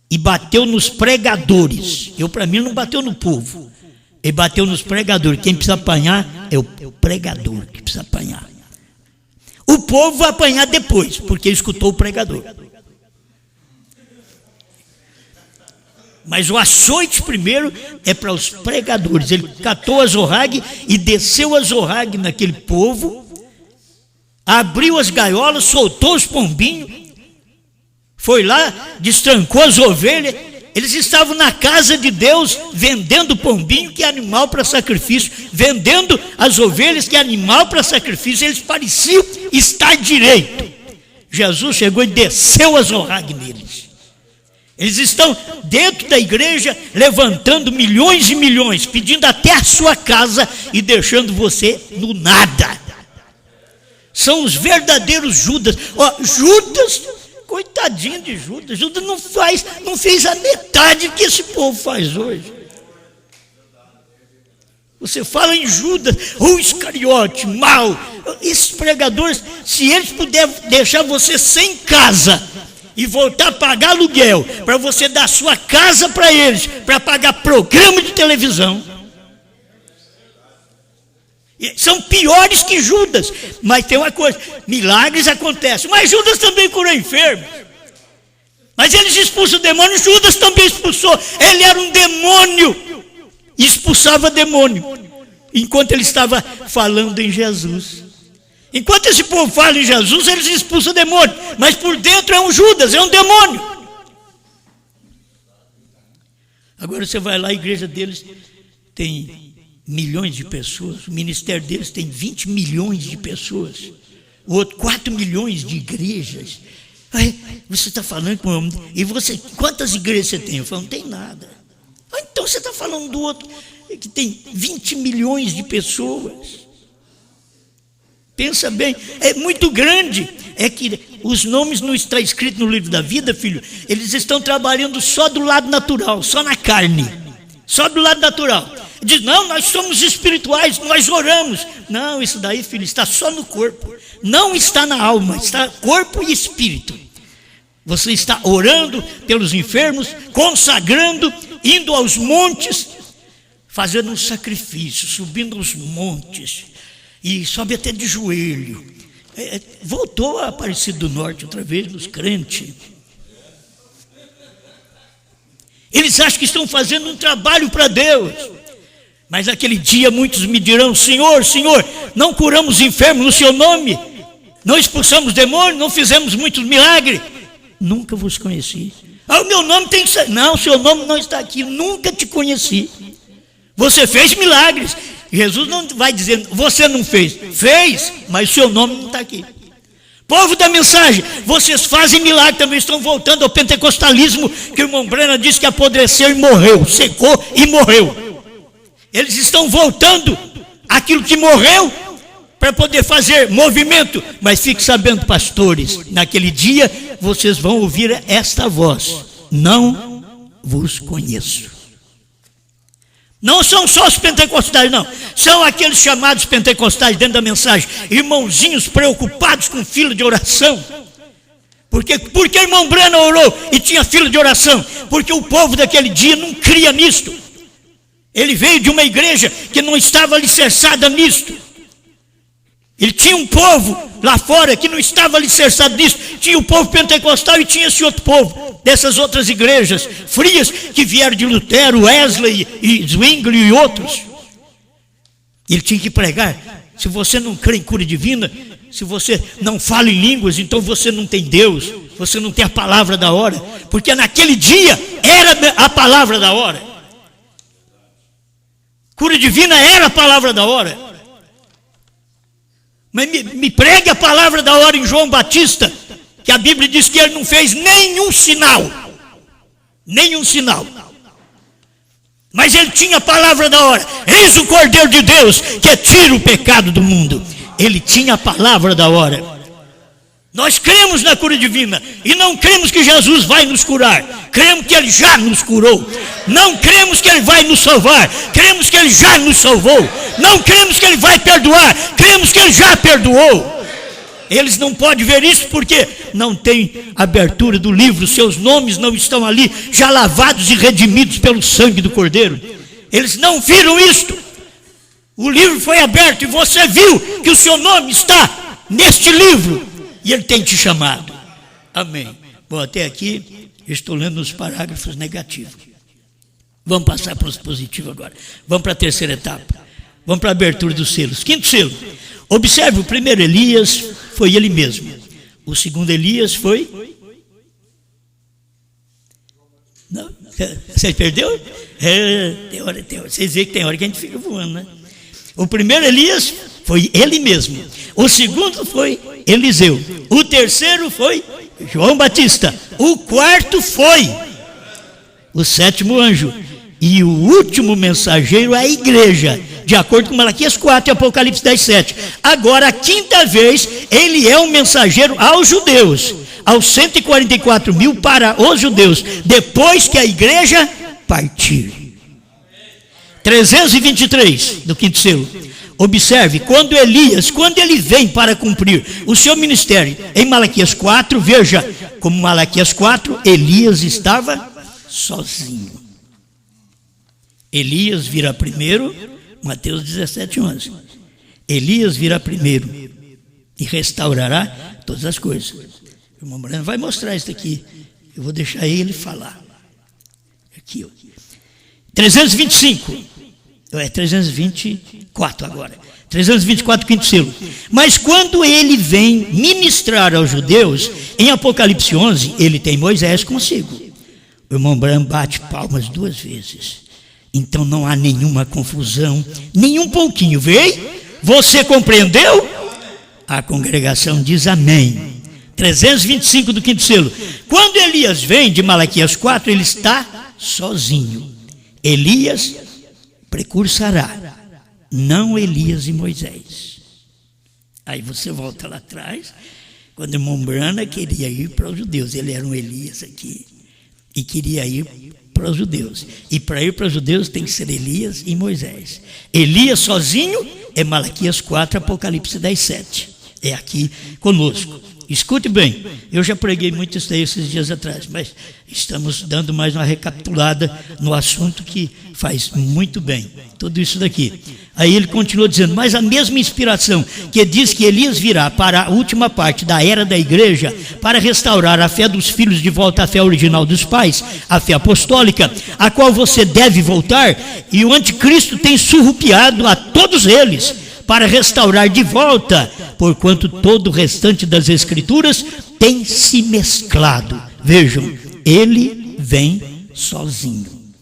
e bateu nos pregadores. Para mim, não bateu no povo. Ele bateu nos pregadores. Quem precisa apanhar é o pregador que precisa apanhar. O povo vai apanhar depois, porque escutou o pregador. Mas o açoite primeiro é para os pregadores. Ele catou a zorrague e desceu a zorrague naquele povo, abriu as gaiolas, soltou os pombinhos, foi lá, destrancou as ovelhas. Eles estavam na casa de Deus vendendo pombinho, que é animal para sacrifício, vendendo as ovelhas, que é animal para sacrifício. Eles pareciam estar direito. Jesus chegou e desceu a zorrague neles. Eles estão dentro da igreja levantando milhões e milhões, pedindo até a sua casa e deixando você no nada. São os verdadeiros Judas. Judas, coitadinho de Judas. Judas não fez a metade que esse povo faz hoje. Você fala em Judas, o Iscariote, mau. Esses pregadores, se eles puderem deixar você sem casa e voltar a pagar aluguel, para você dar sua casa para eles, para pagar programa de televisão, são piores que Judas. Mas tem uma coisa: milagres acontecem, mas Judas também curou enfermos. Mas eles expulsam o demônio, Judas também expulsou. Ele era um demônio e expulsava demônio enquanto ele estava falando em Jesus. Enquanto esse povo fala em Jesus, eles expulsam o demônio, mas por dentro é um Judas, é um demônio. Agora você vai lá, a igreja deles tem milhões de pessoas, o ministério deles tem 20 milhões de pessoas, o outro 4 milhões de igrejas. Aí, você está falando com um, e você, quantas igrejas você tem? Eu falo: não tem nada. Então você está falando do outro que tem 20 milhões de pessoas. Pensa bem, é muito grande. É que os nomes não estão escritos no livro da vida, filho. Eles estão trabalhando só do lado natural, só na carne, só do lado natural. Diz: não, nós somos espirituais, nós oramos. Não, isso daí, filho, está só no corpo. Não está na alma, está corpo e espírito. Você está orando pelos enfermos, consagrando, indo aos montes, fazendo um sacrifício, subindo os montes, e sobe até de joelho. Voltou a Aparecida do Norte outra vez nos crentes. Eles acham que estão fazendo um trabalho para Deus. Mas aquele dia muitos me dirão: Senhor, Senhor, não curamos enfermos no seu nome, não expulsamos demônios, não fizemos muitos milagres. Nunca vos conheci. Ah, o meu nome tem que ser. Não, seu nome não está aqui, nunca te conheci. Você fez milagres. Jesus não vai dizer, você não fez. Fez, mas o seu nome não está aqui. Povo da mensagem, vocês fazem milagre, também estão voltando ao pentecostalismo, que o irmão Brana disse que apodreceu e morreu, secou e morreu. Eles estão voltando àquilo que morreu, para poder fazer movimento. Mas fique sabendo, pastores, naquele dia vocês vão ouvir esta voz: não vos conheço. Não são só os pentecostais, não. São aqueles chamados pentecostais dentro da mensagem, irmãozinhos preocupados com fila de oração. Porque o irmão Brana orou e tinha fila de oração? Porque o povo daquele dia não cria nisto. Ele veio de uma igreja que não estava alicerçada nisto. Ele tinha um povo lá fora que não estava alicerçado nisso. Tinha o povo pentecostal e tinha esse outro povo, dessas outras igrejas frias que vieram de Lutero, Wesley e Zwingli e outros. Ele tinha que pregar. Se você não crê em cura divina, se você não fala em línguas, então você não tem Deus, você não tem a palavra da hora, porque naquele dia era a palavra da hora. Cura divina era a palavra da hora. Mas me pregue a palavra da hora em João Batista, que a Bíblia diz que ele não fez nenhum sinal. Nenhum sinal. Mas ele tinha a palavra da hora. Eis o Cordeiro de Deus que tira o pecado do mundo. Ele tinha a palavra da hora. Nós cremos na cura divina e não cremos que Jesus vai nos curar. Cremos que ele já nos curou. Não cremos que ele vai nos salvar. Cremos que ele já nos salvou. Não cremos que ele vai perdoar. Cremos que ele já perdoou. Eles não podem ver isso porque não tem abertura do livro. Seus nomes não estão ali, já lavados e redimidos pelo sangue do Cordeiro. Eles não viram isto. O livro foi aberto e você viu que o seu nome está neste livro. E ele tem te chamado. Amém. Bom, até aqui eu estou lendo os parágrafos negativos. Vamos passar para os positivos agora. Vamos para a terceira etapa. Vamos para a abertura dos selos. Quinto selo. Observe, o primeiro Elias foi ele mesmo. O segundo Elias foi... Não? Você perdeu? Tem hora. Vocês veem que tem hora que a gente fica voando, né? O primeiro Elias foi ele mesmo. O segundo foi Eliseu. O terceiro foi João Batista. O quarto foi o sétimo anjo. E o último mensageiro é a igreja, de acordo com Malaquias 4 e Apocalipse 10, 7. Agora, a quinta vez, ele é um mensageiro aos judeus, aos 144 mil para os judeus, depois que a igreja partir. 323 do quinto selo. Observe, quando ele vem para cumprir o seu ministério em Malaquias 4, veja, como Malaquias 4, Elias estava sozinho. Elias virá primeiro, Mateus 17, 11. Elias virá primeiro e restaurará todas as coisas. O irmão Breno vai mostrar isso aqui. Eu vou deixar ele falar. Aqui, ó. 325. É 324 agora. 324, quinto selo. Mas quando ele vem ministrar aos judeus, em Apocalipse 11, ele tem Moisés consigo. O irmão Breno bate palmas 2 vezes. Então não há nenhuma confusão, nem um pouquinho. Veio? Você compreendeu? A congregação diz amém. 325 do quinto selo. Quando Elias vem de Malaquias 4, ele está sozinho. Elias precursará, não Elias e Moisés. Aí você volta lá atrás, quando o irmão Brana queria ir para os judeus. Ele era um Elias aqui e queria ir para os judeus. E para ir para os judeus tem que ser Elias e Moisés. Elias sozinho é Malaquias 4, Apocalipse 10, 7. É aqui conosco. Escute bem, eu já preguei muito isso aí esses dias atrás, mas estamos dando mais uma recapitulada no assunto que faz muito bem, tudo isso daqui. Aí ele continua dizendo, mas a mesma inspiração que diz que Elias virá para a última parte da era da igreja para restaurar a fé dos filhos de volta à fé original dos pais, a fé apostólica, a qual você deve voltar, e o anticristo tem surrupiado a todos eles para restaurar de volta, porquanto todo o restante das escrituras tem se mesclado. Vejam, ele vem sozinho.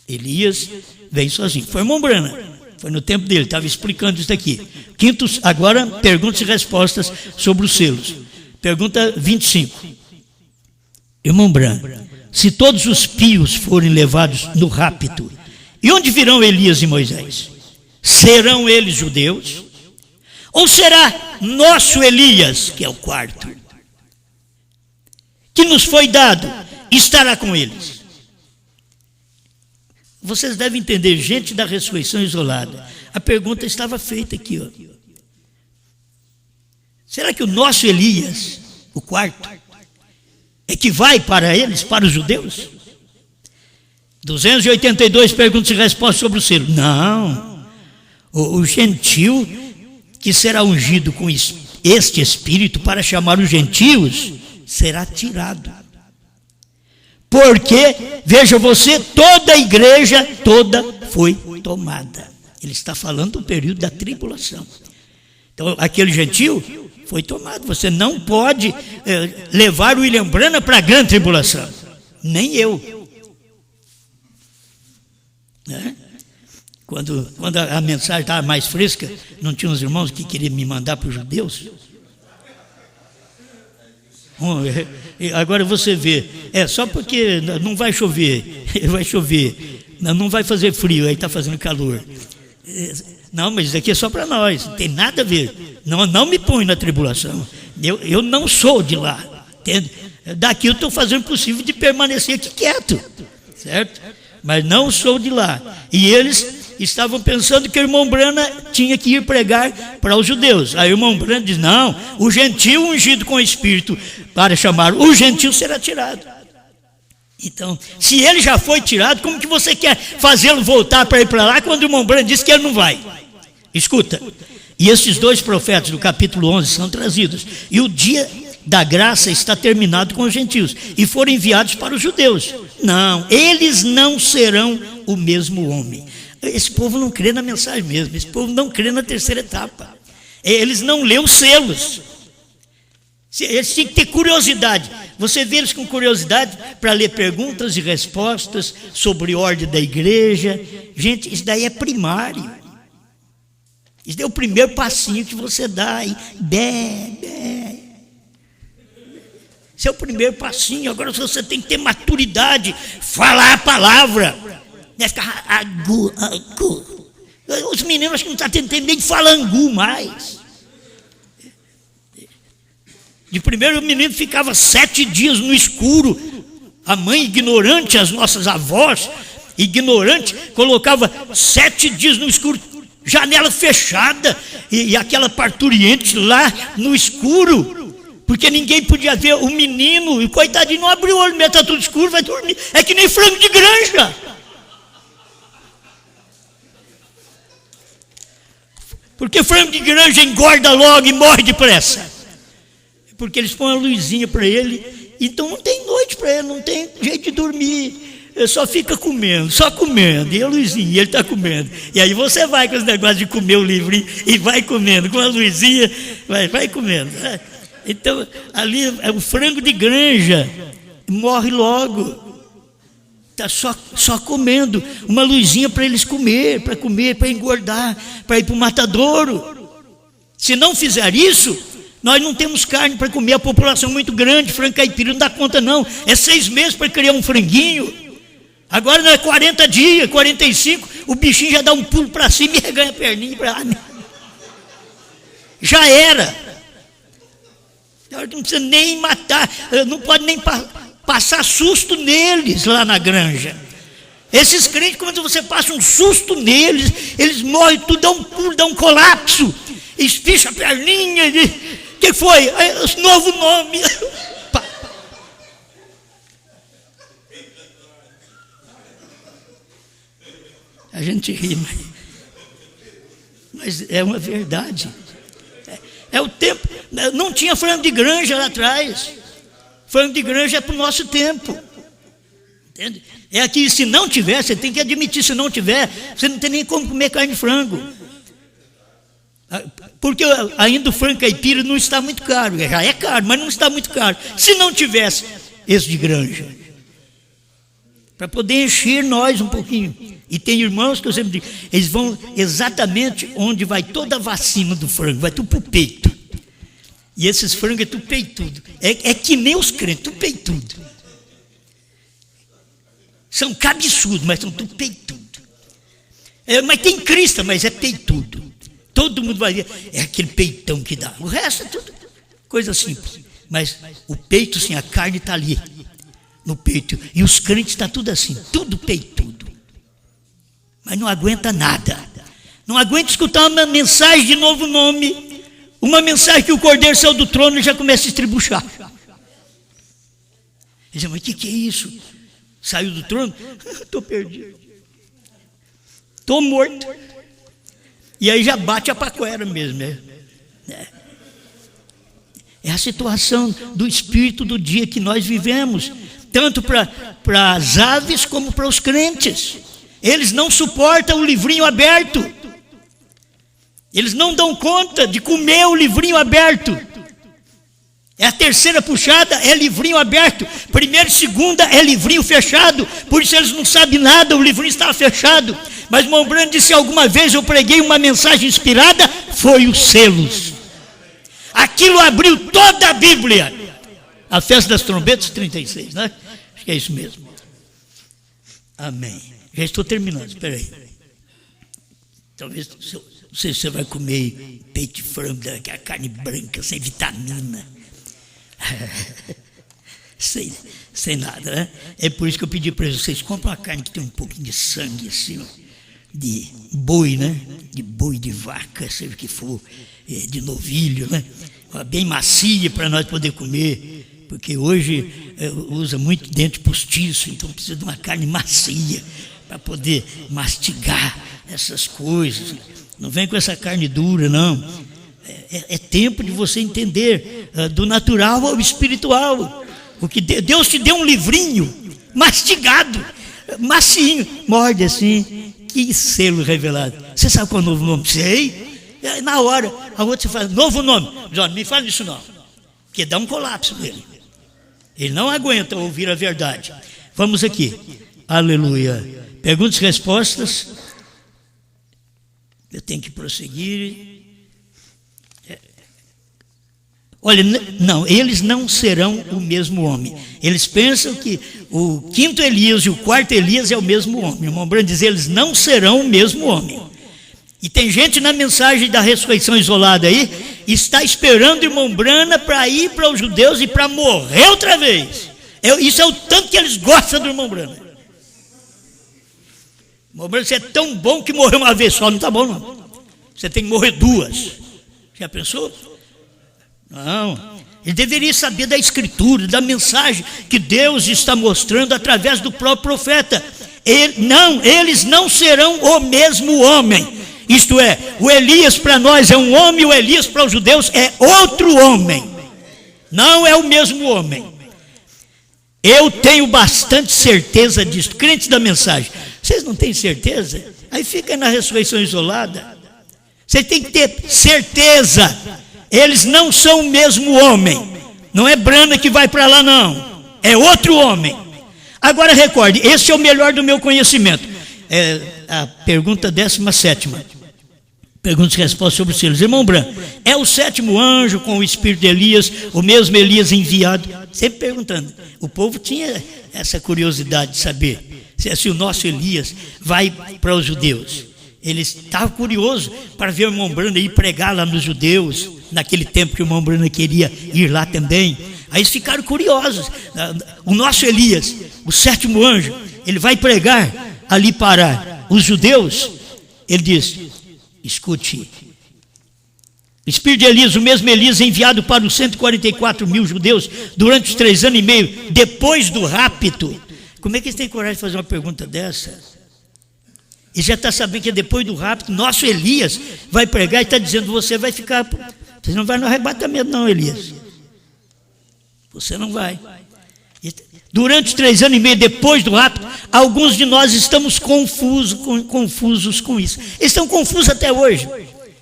Elias vem sozinho. Foi irmão Brana, foi no tempo dele, estava explicando isso aqui. Quinto, agora perguntas e respostas sobre os selos. Pergunta 25. Irmão Brana, se todos os pios forem levados no rapto, e onde virão Elias e Moisés? Serão eles judeus? Ou será nosso Elias, que é o quarto, que nos foi dado, estará com eles? Vocês devem entender, gente da ressurreição isolada. A pergunta estava feita aqui, ó. Será que o nosso Elias, o quarto, é que vai para eles, para os judeus? 282 perguntas e respostas sobre o selo. Não. O gentil que será ungido com este Espírito para chamar os gentios será tirado. Porque, veja você, toda a igreja toda foi tomada. Ele está falando do período da tribulação. Então, aquele gentil foi tomado. Você não pode levar o William Branham para a grande tribulação. Nem eu. Né? Quando a mensagem estava mais fresca, não tinha uns irmãos que queriam me mandar para os judeus? Agora você vê, só porque não vai chover, vai chover, não vai fazer frio, aí está fazendo calor. Não, mas isso aqui é só para nós, não tem nada a ver. Não me põe na tribulação, eu não sou de lá, entende? Daqui eu estou fazendo o possível de permanecer aqui quieto, certo? Mas não sou de lá. E eles estavam pensando que o irmão Brana tinha que ir pregar para os judeus. Aí o irmão Brana diz, não, o gentil ungido com o Espírito para chamar o gentil será tirado. Então, se ele já foi tirado, como que você quer fazê-lo voltar para ir para lá quando o irmão Brana disse que ele não vai? Escuta, e esses dois profetas do capítulo 11 são trazidos, e o dia da graça está terminado com os gentios, e foram enviados para os judeus. Não, eles não serão o mesmo homem. Esse povo não crê na mensagem mesmo, esse povo não crê na terceira etapa. Eles não lêem os selos. Eles têm que ter curiosidade. Você vê eles com curiosidade para ler perguntas e respostas sobre ordem da igreja. Gente, isso daí é primário. Isso daí é o primeiro passinho que você dá aí. Esse é o primeiro passinho. Agora você tem que ter maturidade, falar a palavra. Não é ficar agu. Os meninos acho que não estão tentando nem falar angu mais. De primeiro o menino ficava 7 dias no escuro. A mãe ignorante, as nossas avós ignorante, colocava 7 dias no escuro, janela fechada, e aquela parturiente lá no escuro, porque ninguém podia ver o menino, e coitadinho não abriu o olho, mesmo está tudo escuro, vai dormir. É que nem frango de granja. Porque frango de granja engorda logo e morre depressa. Porque eles põem a luzinha para ele, então não tem noite para ele, não tem jeito de dormir, ele só fica comendo, só comendo, e a luzinha, ele está comendo. E aí você vai com os negócios de comer o livrinho e vai comendo, com a luzinha, vai comendo. Então, ali é o frango de granja, morre logo, está só comendo, uma luzinha para eles para engordar, para ir para o matadouro. Se não fizer isso, nós não temos carne para comer, a população é muito grande, frango caipira não dá conta não, é 6 meses para criar um franguinho, agora não é 40 dias, 45, o bichinho já dá um pulo para cima e reganha a perninha, já era, não precisa nem matar, não pode nem passar susto neles lá na granja. Esses crentes, quando você passa um susto neles, eles morrem tudo, dá um pulo, dá um colapso, espicha a perninha, o que foi? Esse novo nome. A gente ri, mas é uma verdade. É o tempo. Não tinha frango de granja lá atrás. Frango de granja é para o nosso tempo. Entende? É aqui, se não tiver, você tem que admitir, se não tiver, você não tem nem como comer carne de frango. Porque ainda o frango caipira não está muito caro, já é caro, mas não está muito caro. Se não tivesse esse de granja, para poder encher nós um pouquinho. E tem irmãos que eu sempre digo, eles vão exatamente onde vai toda a vacina do frango, vai tudo para o peito. E esses frangos é tudo peitudo. É que nem os crentes, tudo peitudo. São cabeçudos, mas são tudo peitudo. Mas tem crista, mas é peitudo. Todo mundo vai ver, é aquele peitão que dá. O resto é tudo coisa simples. Mas o peito, sim, a carne está ali, no peito. E os crentes estão tudo assim, tudo peitudo. Mas não aguenta nada. Não aguenta escutar uma mensagem de novo nome. Uma mensagem que o cordeiro saiu do trono e já começa a estribuchar. Diz, mas o que é isso? Saiu do trono? Estou perdido. Estou morto. E aí já bate a paquera mesmo. É a situação do espírito do dia que nós vivemos. Tanto para as aves como para os crentes. Eles não suportam o livrinho aberto. Eles não dão conta de comer o livrinho aberto. É a terceira puxada, é livrinho aberto. Primeira e segunda é livrinho fechado. Por isso eles não sabem nada, o livrinho estava fechado. Mas o Brando disse, alguma vez eu preguei uma mensagem inspirada, foi os selos. Aquilo abriu toda a Bíblia. A festa das trombetas, 36, né? Acho que é isso mesmo. Amém. Já estou terminando, espera aí. Talvez... Não sei se você vai comer peito de frango, aquela carne branca, sem vitamina. sem nada, né? É por isso que eu pedi para vocês, comprem uma carne que tem um pouquinho de sangue, assim, de boi, né? De boi, de vaca, seja o que for, de novilho, né? Bem macia para nós poder comer, porque hoje usa muito dente postiço, então precisa de uma carne macia para poder mastigar essas coisas. Não vem com essa carne dura, não. É tempo de você entender do natural ao espiritual. Porque Deus te deu um livrinho mastigado, macinho, morde assim, que selo revelado. Você sabe qual é o novo nome? Sei. Na hora, a outra você fala, novo nome. Não me fala isso não, porque dá um colapso nele. Ele não aguenta ouvir a verdade. Vamos aqui. Aleluia. Perguntas e respostas. Eu tenho que prosseguir. Olha, não, eles não serão o mesmo homem. Eles pensam que o quinto Elias e o quarto Elias é o mesmo homem. O irmão Brando diz, eles não serão o mesmo homem. E tem gente na mensagem da ressurreição isolada aí, está esperando o irmão Brana para ir para os judeus e para morrer outra vez. Isso é o tanto que eles gostam do irmão Brana. Você é tão bom que morreu uma vez só, não está bom não. Você tem que morrer duas. Já pensou? Não. Ele deveria saber da escritura, da mensagem que Deus está mostrando através do próprio profeta. Eles não serão o mesmo homem. Isto é, o Elias para nós é um homem, o Elias para os judeus é outro homem. Não é o mesmo homem. Eu tenho bastante certeza disso. Crentes da mensagem, vocês não têm certeza? Aí fica na ressurreição isolada. Você tem que ter certeza. Eles não são o mesmo homem. Não é Brana que vai para lá, não. É outro homem. Agora recorde, esse é o melhor do meu conhecimento. É a pergunta 17ª. Perguntas e respostas sobre os selos. Irmão Branco, é o sétimo anjo com o espírito de Elias, o mesmo Elias enviado? Sempre perguntando. O povo tinha essa curiosidade de saber se o nosso Elias vai para os judeus. Eles estavam curiosos para ver o irmão Branco ir pregar lá nos judeus, naquele tempo que o irmão Branco queria ir lá também. Aí eles ficaram curiosos. O nosso Elias, o sétimo anjo, ele vai pregar ali para os judeus. Ele diz, escute, o espírito de Elias, o mesmo Elias enviado para os 144 mil judeus durante os 3 anos e meio, depois do rapto. Como é que eles têm coragem de fazer uma pergunta dessa? E já está sabendo que depois do rapto, nosso Elias vai pregar e está dizendo, você vai ficar, você não vai no arrebatamento não, Elias. Você não vai. Durante os 3 anos e meio depois do rapto, alguns de nós estamos confusos com isso. Eles estão confusos até hoje.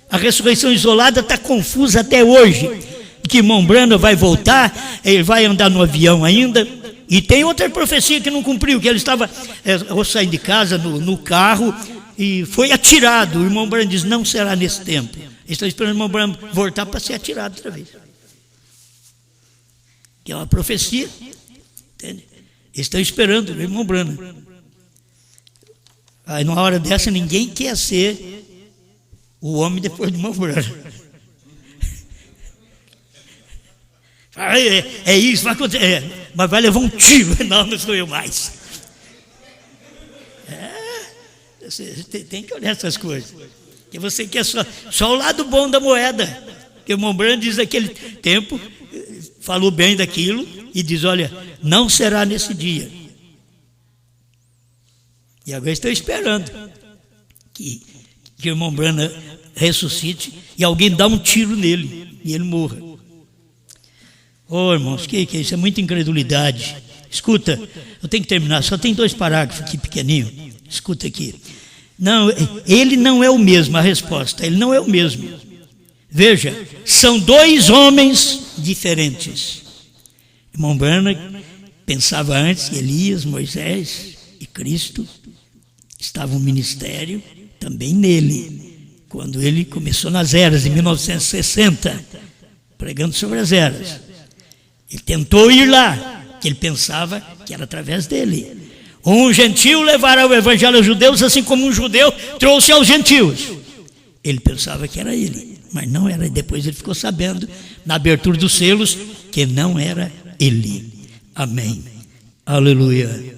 A ressurreição isolada está confusa até hoje. Que irmão Brando vai voltar, ele vai andar no avião ainda, E tem outra profecia que não cumpriu, que ele estava saindo de casa no carro e foi atirado. O irmão Branham diz, não será nesse tempo. Eles estão esperando o irmão Branham voltar para ser atirado outra vez. Que é uma profecia. Entende? Eles estão esperando o irmão Branham. Aí numa hora dessa ninguém quer ser o homem depois do irmão Branham. É isso, vai acontecer. Mas vai levar um tiro. Não sou eu mais. Você tem que olhar essas coisas. Porque você quer só o lado bom da moeda. Porque o irmão Branham diz naquele tempo, falou bem daquilo e diz, olha, não será nesse dia. E agora estou esperando que o irmão Branham ressuscite e alguém dá um tiro nele e ele morra. Irmãos, que é isso? É muita incredulidade. Escuta, eu tenho que terminar, só tem 2 parágrafos aqui pequenininho. Escuta aqui. Não, ele não é o mesmo, a resposta, ele não é o mesmo. Veja, são 2 homens diferentes. Irmão Branham pensava antes que Elias, Moisés e Cristo estavam no ministério também nele, quando ele começou nas eras, em 1960, pregando sobre as eras. Ele tentou ir lá, que ele pensava que era através dele. Um gentio levará o evangelho aos judeus, assim como um judeu trouxe aos gentios. Ele pensava que era ele, mas não era. Depois ele ficou sabendo, na abertura dos selos, que não era ele. Amém. Aleluia.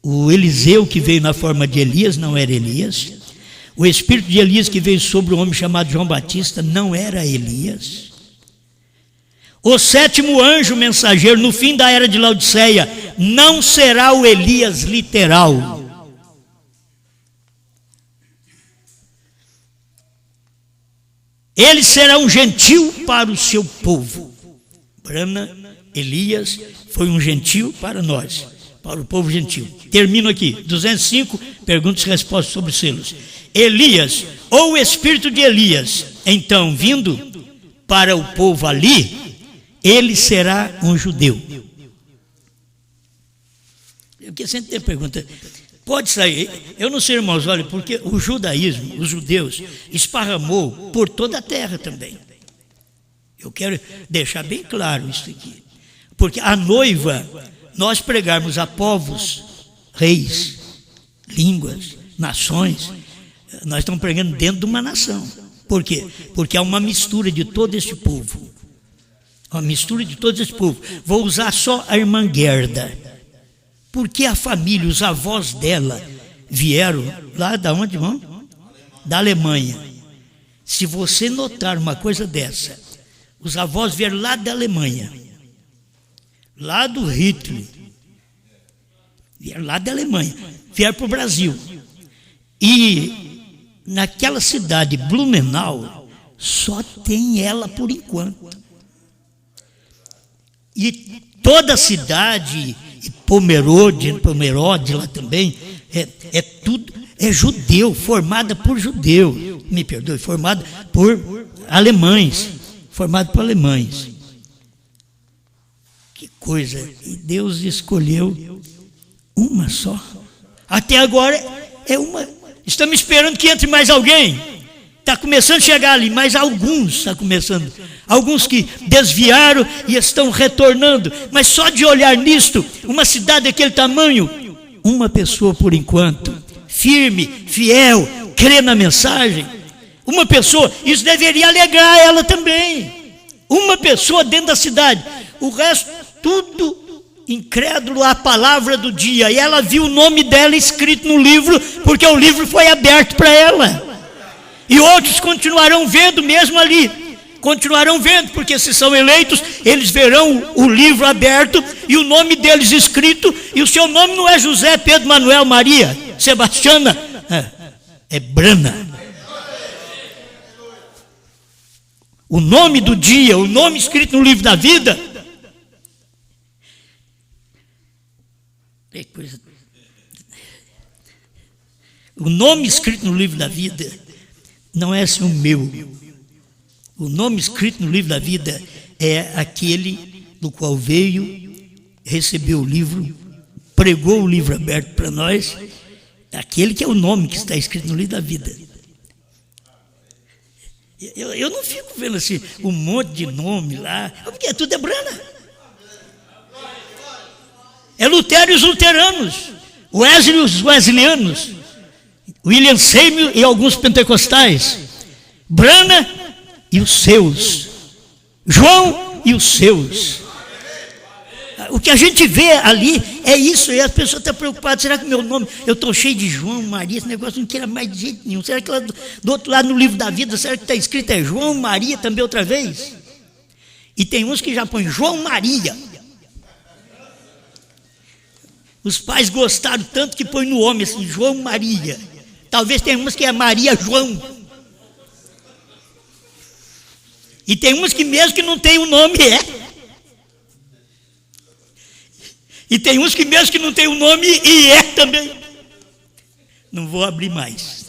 O Eliseu que veio na forma de Elias não era Elias. O espírito de Elias que veio sobre o homem chamado João Batista não era Elias. O 7º anjo mensageiro no fim da era de Laodiceia não será o Elias literal. Ele será um gentil para o seu povo. Elias foi um gentil para nós, para o povo gentil. Termino aqui, 205, perguntas e respostas sobre selos. Elias, ou o espírito de Elias, então vindo para o povo ali, ele será um judeu. Porque sempre tem pergunta, pode sair, eu não sei, irmãos, olha, porque o judaísmo, os judeus, esparramou por toda a terra também. Eu quero deixar bem claro isso aqui. Porque a noiva, nós pregarmos a povos, reis, línguas, nações, nós estamos pregando dentro de uma nação. Por quê? Porque há uma mistura de todo esse povo. Uma mistura de todo esse povo. Vou usar só a irmã Gerda. Porque a família, os avós dela, vieram lá da onde, irmão? Da Alemanha. Se você notar uma coisa dessa, os avós vieram lá da Alemanha. Lá do Hitler. Vieram lá da Alemanha. Vieram para o Brasil. E naquela cidade, Blumenau, só tem ela por enquanto. E toda a cidade, e Pomerode lá também, é judeu, formada por judeus, me perdoe, formada por alemães, Que coisa, e Deus escolheu uma só. Até agora é uma, estamos esperando que entre mais alguém. Está começando a chegar ali, mas alguns está começando. Alguns que desviaram e estão retornando. Mas só de olhar nisto, uma cidade daquele tamanho, uma pessoa por enquanto, firme, fiel, crê na mensagem. Uma pessoa, isso deveria alegrar ela também. Uma pessoa dentro da cidade. O resto, tudo incrédulo à palavra do dia. E ela viu o nome dela escrito no livro, porque o livro foi aberto para ela. E outros continuarão vendo mesmo ali. Continuarão vendo, porque se são eleitos, eles verão o livro aberto e o nome deles escrito. E o seu nome não é José, Pedro, Manuel, Maria, Sebastiana, é Brana. O nome do dia, o nome escrito no livro da vida. O nome escrito no livro da vida não é assim o meu. O nome escrito no livro da vida é aquele do qual veio recebeu o livro, pregou o livro aberto para nós, aquele que é o nome que está escrito no livro da vida. Eu não fico vendo assim, um monte de nome lá, porque tudo é Brana. É Lutero e os luteranos, Wesley e os wesleyanos, William Seymour e alguns pentecostais, Brana e os seus, João e os seus. O que a gente vê ali é isso, e as pessoas estão preocupadas, será que meu nome, eu estou cheio de João, Maria, esse negócio não queira mais de jeito nenhum, será que lá do outro lado no livro da vida, será que está escrito é João, Maria também outra vez? E tem uns que já põem João Maria. Os pais gostaram tanto que põem no homem assim, João Maria. Talvez tenha umas que é Maria João. E tem umas que mesmo que não tem o nome é. E tem uns que mesmo que não tem o nome e é também. Não vou abrir mais.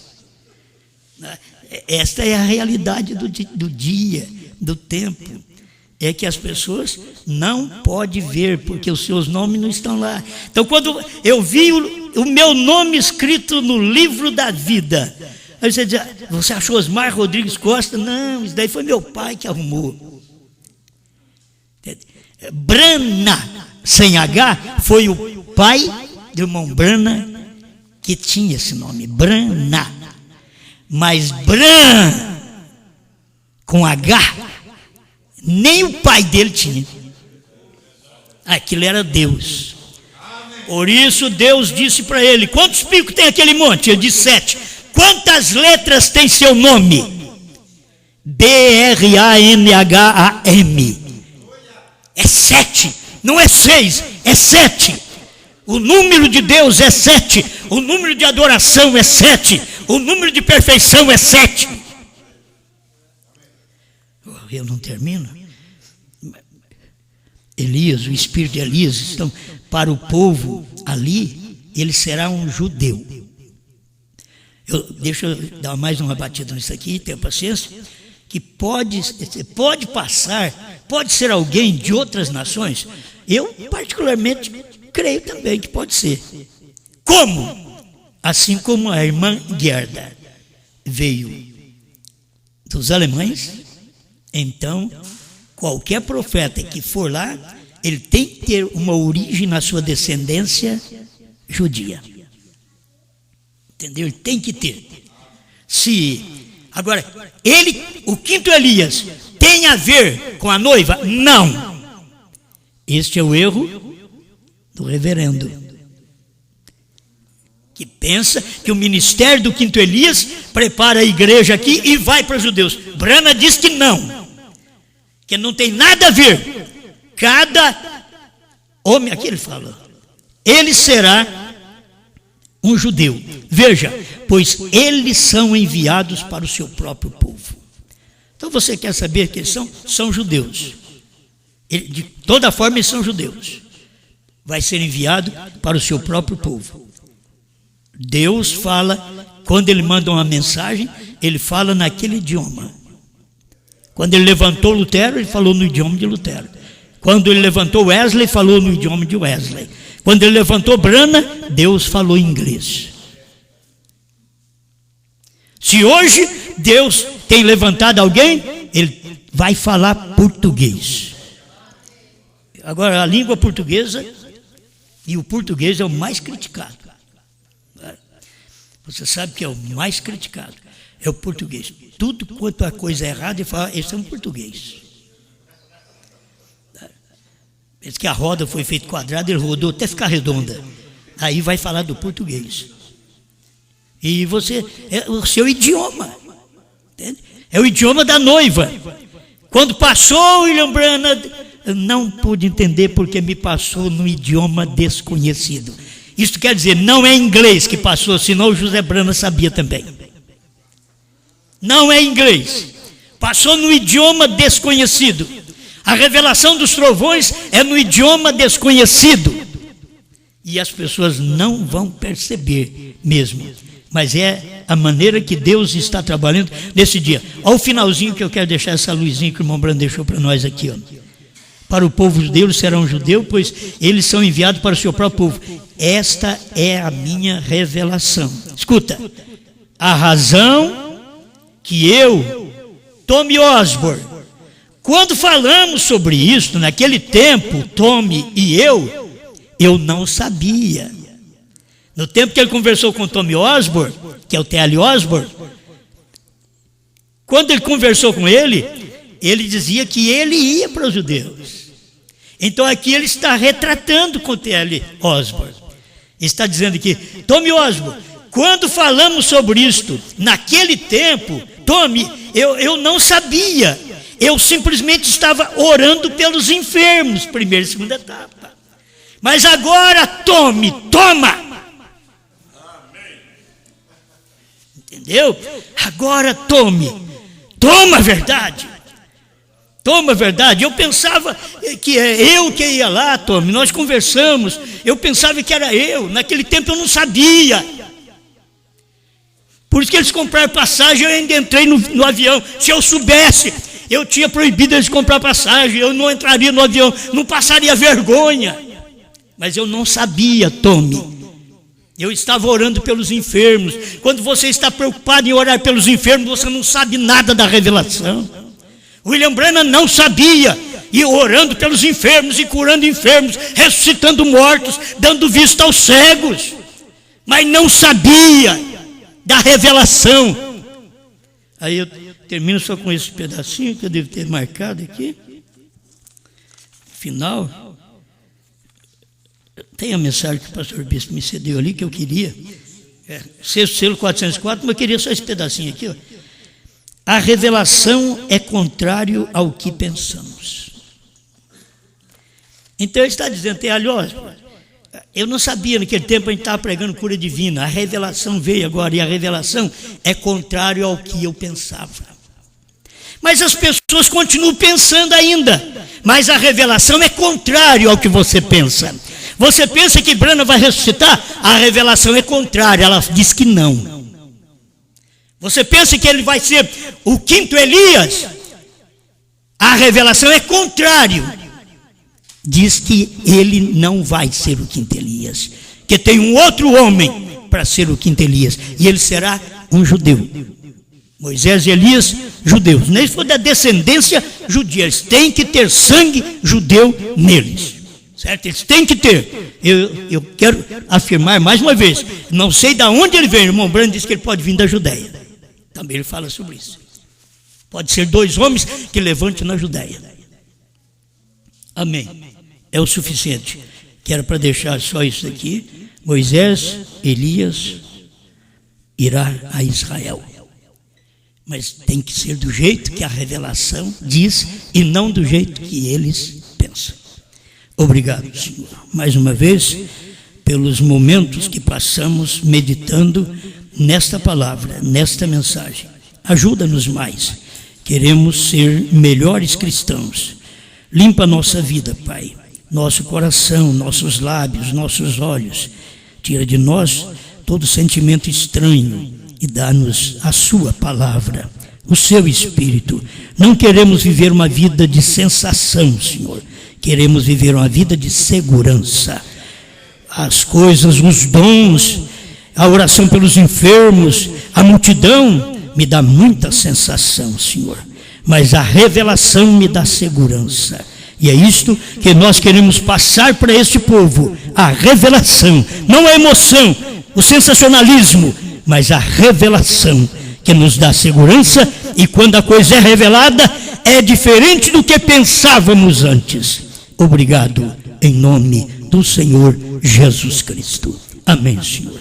Esta é a realidade do dia, do tempo. É que as pessoas não podem ver, porque os seus nomes não estão lá. Então, quando eu vi o meu nome escrito no livro da vida, aí você diz, você achou Osmar Rodrigues Costa? Não, isso daí foi meu pai que arrumou. Brana, sem H, foi o pai do irmão Brana que tinha esse nome, Brana. Mas Bran, com H, nem o pai dele tinha. Aquilo era Deus. Por isso Deus disse para ele, quantos picos tem aquele monte? Ele disse 7. Quantas letras tem seu nome? B-R-A-N-H-A-M. É 7, não é 6, é 7. O número de Deus é 7. O número de adoração é 7. O número de perfeição é 7. Eu não termino. Elias, o espírito de Elias, então, para o povo ali, ele será um judeu. Deixa eu dar mais uma batida nisso aqui, tenha paciência. Que pode passar, pode ser alguém de outras nações. Eu, particularmente, creio também que pode ser. Como? Assim como a irmã Gerda veio dos alemães, então, qualquer profeta que for lá, ele tem que ter uma origem na sua descendência judia. Entendeu? Ele tem que ter. Agora, o quinto Elias, tem a ver com a noiva? Não. Este é o erro do reverendo, que pensa que o ministério do quinto Elias prepara a igreja aqui e vai para os judeus. Brana diz que não, que não tem nada a ver. Cada homem, aqui ele fala, ele será um judeu. Veja, pois eles são enviados para o seu próprio povo. Então você quer saber que eles são judeus. De toda forma eles são judeus. Vai ser enviado para o seu próprio povo. Deus fala, quando ele manda uma mensagem, ele fala naquele idioma. Quando ele levantou Lutero, ele falou no idioma de Lutero. Quando ele levantou Wesley, falou no idioma de Wesley. Quando ele levantou Brana, Deus falou em inglês. Se hoje Deus tem levantado alguém, ele vai falar português. Agora, a língua portuguesa, e o português é o mais criticado. Você sabe que é o mais criticado, é o português. Tudo quanto a coisa é errada, ele fala, esse é um português. Diz que a roda foi feita quadrada, ele rodou até ficar redonda. Aí vai falar do português. E você, é o seu idioma. Entende? É o idioma da noiva. Quando passou William Branham, eu não pude entender porque me passou no idioma desconhecido. Isso quer dizer, não é inglês que passou, senão o José Branham sabia também. Não é inglês. Passou no idioma desconhecido. A revelação dos trovões é no idioma desconhecido. E as pessoas não vão perceber mesmo. Mas é a maneira que Deus está trabalhando nesse dia. Olha o finalzinho que eu quero deixar, essa luzinha que o irmão Branham deixou para nós aqui. Ó. para o povo judeu, eles serão judeus, pois eles são enviados para o seu próprio povo. Esta é a minha revelação. Escuta, a razão que eu, Tommy Osborne, quando falamos sobre isso, naquele tempo, Tommy e eu não sabia. No tempo que ele conversou com Tommy Osborne, que é o T.L. Osborne, quando ele conversou com ele dizia que ele ia para os judeus. Então aqui ele está retratando com o T.L. Osborne. Ele está dizendo aqui, Tommy Osborne, quando falamos sobre isto, naquele tempo, Tommy, eu não sabia. Eu simplesmente estava orando pelos enfermos, primeira e segunda etapa. Mas agora, Tommy, toma! Entendeu? Agora, Tommy, toma a verdade. Toma a verdade. Eu pensava que é eu que ia lá, Tommy, nós conversamos. Eu pensava que era eu. Naquele tempo eu não sabia. Por isso que eles compraram passagem, eu ainda entrei no avião. Se eu soubesse, eu tinha proibido eles comprar passagem, eu não entraria no avião, não passaria vergonha. Mas eu não sabia, Tommy. Eu estava orando pelos enfermos. Quando você está preocupado em orar pelos enfermos, você não sabe nada da revelação. William Branham não sabia, e orando pelos enfermos, e curando enfermos, ressuscitando mortos, dando vista aos cegos, mas não sabia da revelação. Aí eu termino só com esse pedacinho que eu devo ter marcado aqui. Final. Tem a mensagem que o pastor Bispo me cedeu ali, que eu queria. Sexto selo 404, mas eu queria só esse pedacinho aqui. Ó. A revelação é contrário ao que pensamos. Então ele está dizendo, eu não sabia, naquele tempo a gente estava pregando cura divina. A revelação veio agora, e a revelação é contrário ao que eu pensava. Mas as pessoas continuam pensando ainda. Mas a revelação é contrário ao que você pensa. Você pensa que Branham vai ressuscitar? A revelação é contrária, ela diz que não. Você pensa que ele vai ser o quinto Elias? A revelação é contrário. Diz que ele não vai ser o quinto Elias. Que tem um outro homem para ser o quinto Elias. E ele será um judeu. Moisés e Elias, judeus. Nem se for da descendência judia. Eles têm que ter sangue judeu neles. Certo? Eles têm que ter. Eu quero afirmar mais uma vez. Não sei de onde ele vem. O irmão Branham diz que ele pode vir da Judéia. Também ele fala sobre isso. Pode ser 2 homens que levantem na Judéia. Amém. É o suficiente. Que era para deixar só isso aqui. Moisés, Elias, irá a Israel. Mas tem que ser do jeito que a revelação diz e não do jeito que eles pensam. Obrigado, Senhor, mais uma vez, pelos momentos que passamos meditando nesta palavra, nesta mensagem. Ajuda-nos mais. Queremos ser melhores cristãos. Limpa a nossa vida, Pai. Nosso coração, nossos lábios, nossos olhos. Tira de nós todo sentimento estranho e dá-nos a sua palavra, o seu Espírito. Não queremos viver uma vida de sensação, Senhor. Queremos viver uma vida de segurança. As coisas, os dons, a oração pelos enfermos, a multidão, me dá muita sensação, Senhor. Mas a revelação me dá segurança. E é isto que nós queremos passar para este povo. A revelação, não a emoção, o sensacionalismo, mas a revelação que nos dá segurança. E quando a coisa é revelada, é diferente do que pensávamos antes. Obrigado, em nome do Senhor Jesus Cristo. Amém, Senhor.